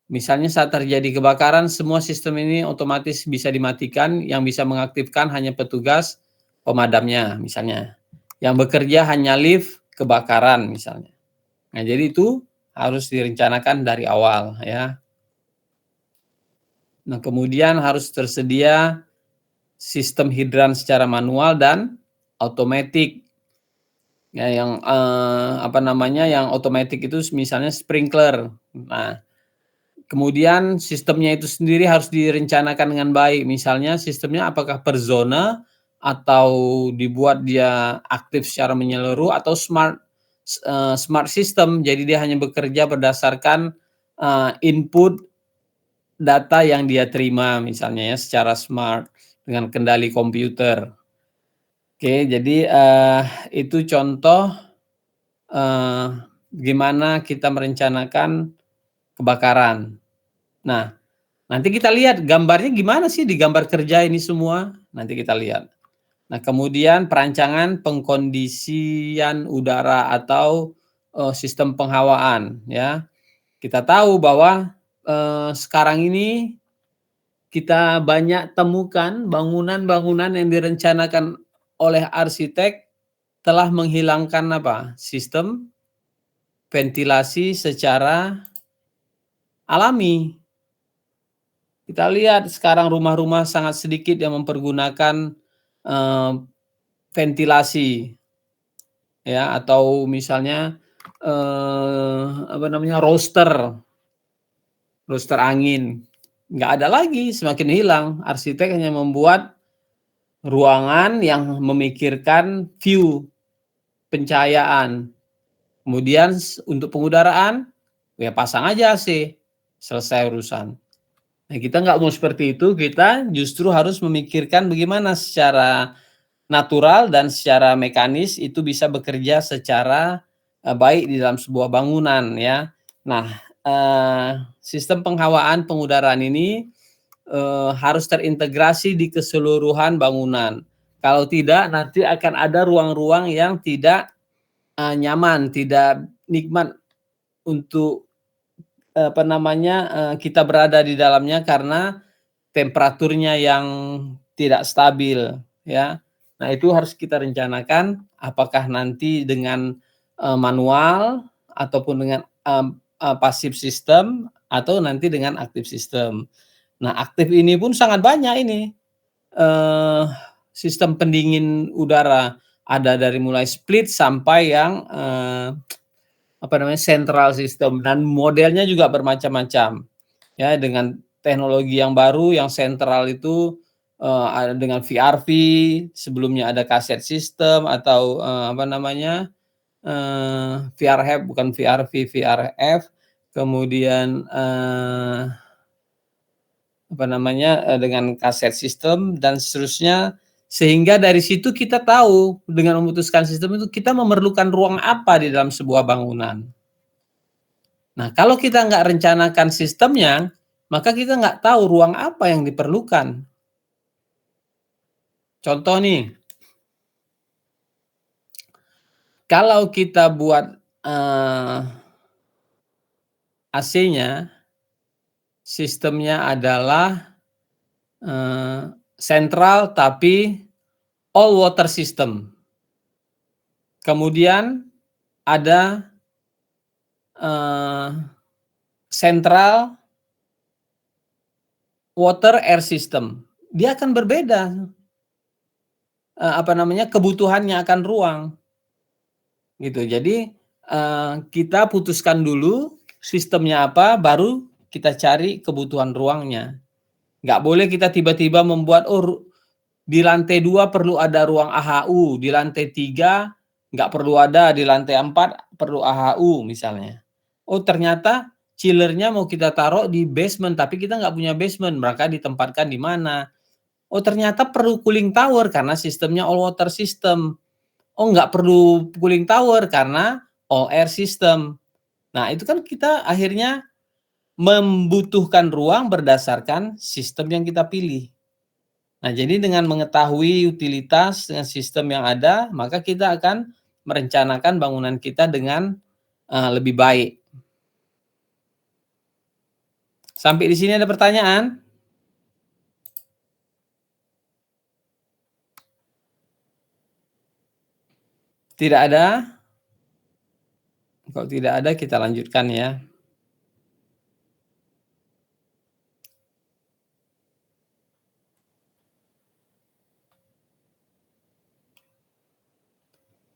misalnya saat terjadi kebakaran, semua sistem ini otomatis bisa dimatikan, yang bisa mengaktifkan hanya petugas pemadamnya misalnya. Yang bekerja hanya lift kebakaran misalnya. Nah, jadi itu harus direncanakan dari awal ya. Nah, kemudian harus tersedia sistem hidran secara manual dan otomatis. Ya, yang yang otomatis itu misalnya sprinkler. Nah, kemudian sistemnya itu sendiri harus direncanakan dengan baik. Misalnya sistemnya apakah per zona atau dibuat dia aktif secara menyeluruh atau smart system. Jadi dia hanya bekerja berdasarkan input data yang dia terima misalnya ya secara smart dengan kendali komputer. Oke, jadi itu contoh gimana kita merencanakan kebakaran. Nah, nanti kita lihat gambarnya gimana sih di gambar kerja ini semua. Nanti kita lihat. Nah, kemudian perancangan pengkondisian udara atau sistem penghawaan ya. Kita tahu bahwa sekarang ini kita banyak temukan bangunan-bangunan yang direncanakan oleh arsitek telah menghilangkan sistem ventilasi secara alami. Kita lihat sekarang rumah-rumah sangat sedikit yang mempergunakan ventilasi ya, atau misalnya roster angin. Nggak ada lagi, semakin hilang. Arsitek hanya membuat ruangan yang memikirkan view, pencahayaan. Kemudian untuk pengudaraan, ya pasang aja AC, selesai urusan. Nah, kita nggak mau seperti itu, kita justru harus memikirkan bagaimana secara natural dan secara mekanis itu bisa bekerja secara baik di dalam sebuah bangunan ya. Nah, sistem penghawaan pengudaraan ini harus terintegrasi di keseluruhan bangunan. Kalau tidak, nanti akan ada ruang-ruang yang tidak nyaman, tidak nikmat untuk kita berada di dalamnya karena temperaturnya yang tidak stabil ya. Nah, itu harus kita rencanakan apakah nanti dengan manual ataupun dengan passive system atau nanti dengan active system. Nah, aktif ini pun sangat banyak ini. Sistem pendingin udara ada dari mulai split sampai yang central system, dan modelnya juga bermacam-macam. Ya, dengan teknologi yang baru yang sentral itu ada dengan VRV, sebelumnya ada kaset system atau VRF, bukan VRV, VRF, kemudian dengan kaset system dan seterusnya, sehingga dari situ kita tahu dengan memutuskan sistem itu kita memerlukan ruang apa di dalam sebuah bangunan. Nah, kalau kita nggak rencanakan sistemnya, maka kita nggak tahu ruang apa yang diperlukan. Contoh nih, kalau kita buat AC-nya, sistemnya adalah sentral tapi all water system. Kemudian ada central water air system. Dia akan berbeda kebutuhannya akan ruang. Gitu. Jadi kita putuskan dulu sistemnya apa, baru kita cari kebutuhan ruangnya. Nggak boleh kita tiba-tiba membuat di lantai 2 perlu ada ruang AHU, di lantai 3 nggak perlu ada, di lantai 4 perlu AHU misalnya. Oh, ternyata chillernya mau kita taruh di basement, tapi kita nggak punya basement, maka ditempatkan di mana? Oh, ternyata perlu cooling tower karena sistemnya all water system. Oh, nggak perlu cooling tower karena all air system. Nah, itu kan kita akhirnya membutuhkan ruang berdasarkan sistem yang kita pilih. Nah, jadi dengan mengetahui utilitas dengan sistem yang ada, maka kita akan merencanakan bangunan kita dengan lebih baik. Sampai di sini ada pertanyaan? Tidak ada? Kalau tidak ada, kita lanjutkan ya.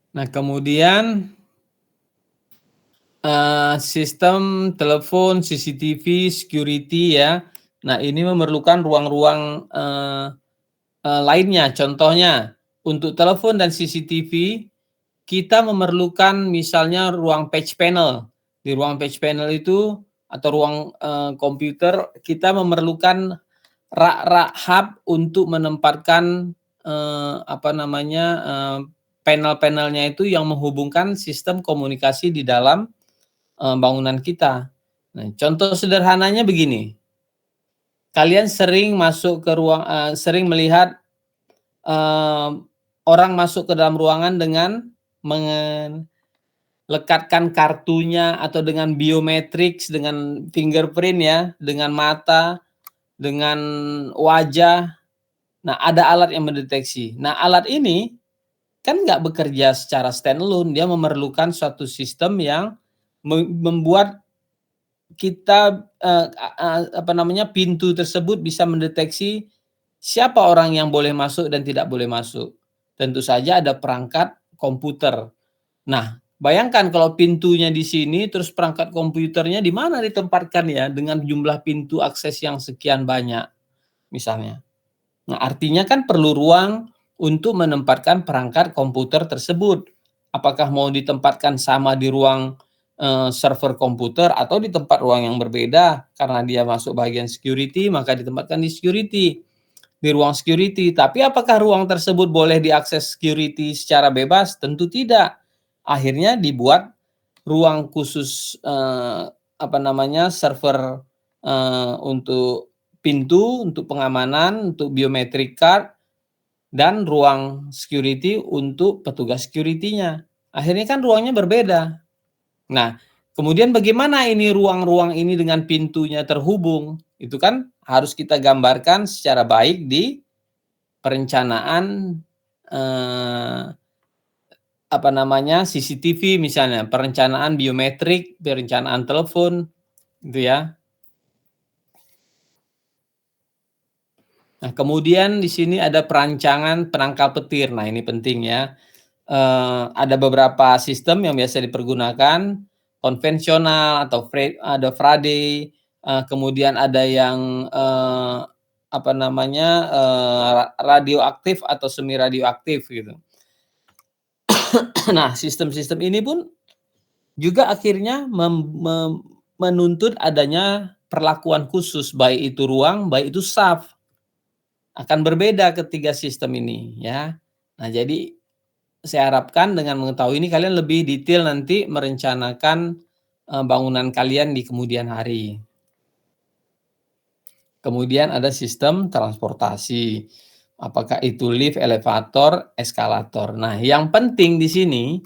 Nah, kemudian sistem telepon, CCTV, security ya. Nah, ini memerlukan ruang-ruang lainnya. Contohnya, untuk telepon dan CCTV, kita memerlukan misalnya ruang patch panel. Di ruang patch panel itu atau ruang komputer, kita memerlukan rak-rak hub untuk menempatkan panel-panelnya itu yang menghubungkan sistem komunikasi di dalam bangunan kita. Nah, contoh sederhananya begini. Kalian sering masuk ke ruang, sering melihat orang masuk ke dalam ruangan dengan melekatkan kartunya atau dengan biometrics, dengan fingerprint ya, dengan mata, dengan wajah. Nah, ada alat yang mendeteksi. Nah, alat ini kan nggak bekerja secara standalone, dia memerlukan suatu sistem yang membuat kita pintu tersebut bisa mendeteksi siapa orang yang boleh masuk dan tidak boleh masuk. Tentu saja ada perangkat komputer. Nah, bayangkan kalau pintunya di sini, terus perangkat komputernya di mana ditempatkan ya dengan jumlah pintu akses yang sekian banyak, misalnya. Nah, artinya kan perlu ruang untuk menempatkan perangkat komputer tersebut. Apakah mau ditempatkan sama di ruang server komputer atau di tempat ruang yang berbeda, karena dia masuk bagian security maka ditempatkan di security, di ruang security. Tapi apakah ruang tersebut boleh diakses security secara bebas? Tentu tidak. Akhirnya dibuat ruang khusus server untuk pintu, untuk pengamanan, untuk biometric card, dan ruang security untuk petugas security-nya. Akhirnya kan ruangnya berbeda. Nah, kemudian bagaimana ini ruang-ruang ini dengan pintunya terhubung? Itu kan harus kita gambarkan secara baik di perencanaan CCTV misalnya, perencanaan biometrik, perencanaan telepon, gitu ya. Nah, kemudian di sini ada perancangan penangkal petir. Nah, ini penting ya. Ada beberapa sistem yang biasa dipergunakan, konvensional atau ada Faraday, kemudian ada yang radioaktif atau semi radioaktif gitu. Nah, sistem-sistem ini pun juga akhirnya menuntut adanya perlakuan khusus, baik itu ruang, baik itu SAF. Akan berbeda ketiga sistem ini ya. Nah, jadi saya harapkan dengan mengetahui ini kalian lebih detail nanti merencanakan bangunan kalian di kemudian hari. Kemudian ada sistem transportasi. Apakah itu lift, elevator, eskalator. Nah, yang penting di sini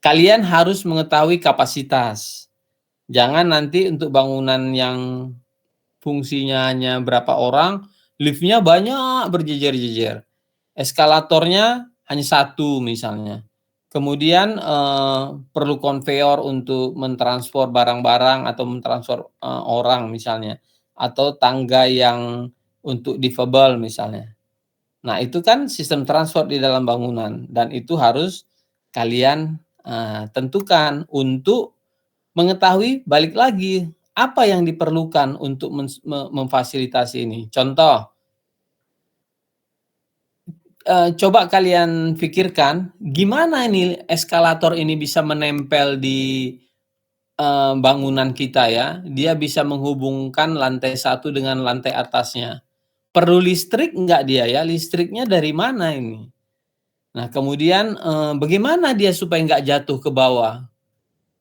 kalian harus mengetahui kapasitas. Jangan nanti untuk bangunan yang fungsinya hanya berapa orang, liftnya banyak berjejer-jejer. Eskalatornya hanya satu misalnya. Kemudian perlu konveyor untuk mentransfer barang-barang atau mentransfer orang misalnya. Atau tangga yang untuk difabel misalnya. Nah, itu kan sistem transport di dalam bangunan. Dan itu harus kalian tentukan untuk mengetahui balik lagi apa yang diperlukan untuk memfasilitasi ini. Contoh, coba kalian pikirkan gimana ini eskalator ini bisa menempel di bangunan kita ya. Dia bisa menghubungkan lantai 1 dengan lantai atasnya. Perlu listrik enggak dia ya? Listriknya dari mana ini? Nah, kemudian bagaimana dia supaya enggak jatuh ke bawah?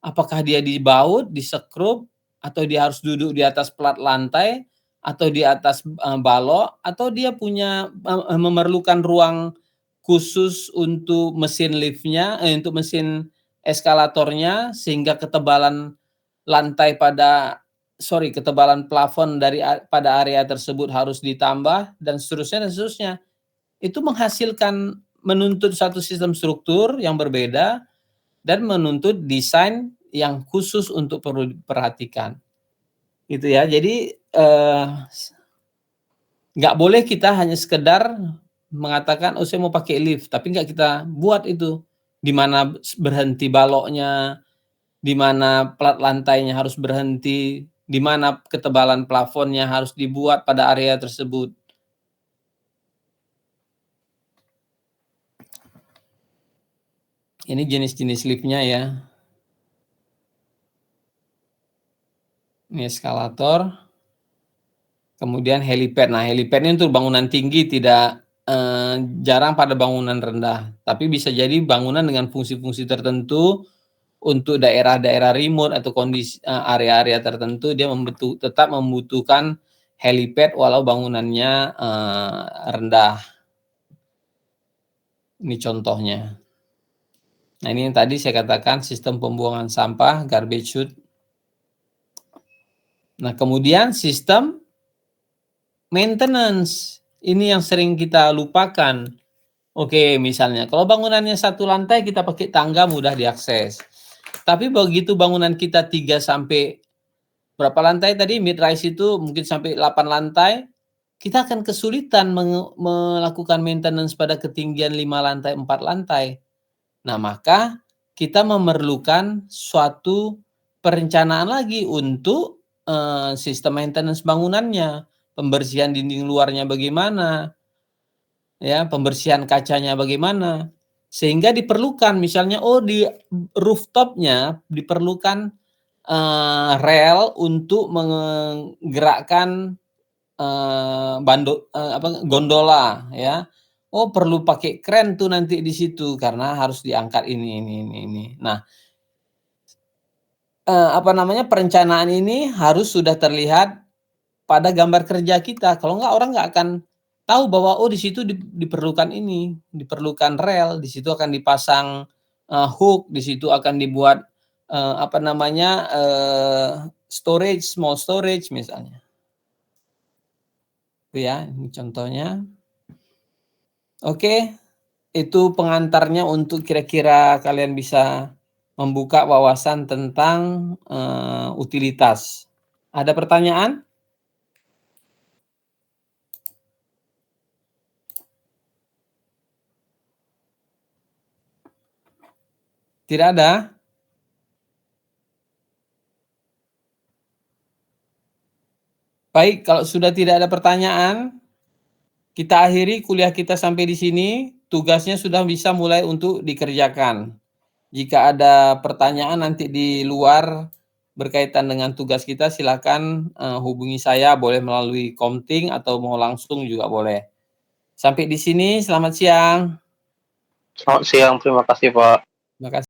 Apakah dia dibaut, disekrup, atau dia harus duduk di atas plat lantai, atau di atas balok, atau dia punya memerlukan ruang khusus untuk mesin liftnya, untuk mesin eskalatornya, sehingga ketebalan ketebalan plafon pada area tersebut harus ditambah, dan seterusnya dan seterusnya. Itu menuntut satu sistem struktur yang berbeda dan menuntut desain yang khusus untuk perlu diperhatikan. Gitu ya. Jadi nggak boleh kita hanya sekedar mengatakan, oh saya mau pakai lift, tapi nggak kita buat itu. Di mana berhenti baloknya, di mana plat lantainya harus berhenti, di mana ketebalan plafonnya harus dibuat pada area tersebut. Ini jenis-jenis liftnya ya. Ini eskalator. Kemudian helipad. Nah, helipad ini untuk bangunan tinggi, tidak jarang pada bangunan rendah. Tapi bisa jadi bangunan dengan fungsi-fungsi tertentu untuk daerah-daerah remote atau kondisi area-area tertentu, dia tetap membutuhkan helipad walau bangunannya rendah. Ini contohnya. Nah, ini yang tadi saya katakan sistem pembuangan sampah, garbage chute. Nah, kemudian sistem maintenance. Ini yang sering kita lupakan. Oke, misalnya kalau bangunannya 1 lantai kita pakai tangga mudah diakses. Tapi begitu bangunan kita 3 sampai berapa lantai tadi, mid rise itu mungkin sampai 8 lantai, kita akan kesulitan melakukan maintenance pada ketinggian 5 lantai, 4 lantai. Nah, maka kita memerlukan suatu perencanaan lagi untuk sistem maintenance bangunannya, pembersihan dinding luarnya bagaimana, ya, pembersihan kacanya bagaimana, sehingga diperlukan misalnya di rooftopnya diperlukan rel untuk menggerakkan gondola, ya. Perlu pakai kren tuh nanti di situ karena harus diangkat ini. Nah, perencanaan ini harus sudah terlihat pada gambar kerja kita. Kalau enggak, orang nggak akan tahu bahwa di situ diperlukan ini, diperlukan rel, di situ akan dipasang hook, di situ akan dibuat storage, small storage misalnya. Itu ya, ini contohnya. Oke, itu pengantarnya untuk kira-kira kalian bisa membuka wawasan tentang utilitas. Ada pertanyaan? Tidak ada? Baik, kalau sudah tidak ada pertanyaan, kita akhiri kuliah kita sampai di sini. Tugasnya sudah bisa mulai untuk dikerjakan. Jika ada pertanyaan nanti di luar berkaitan dengan tugas kita, silakan hubungi saya, boleh melalui Komting atau mau langsung juga boleh. Sampai di sini, selamat siang. Selamat siang, terima kasih Pak. Terima kasih.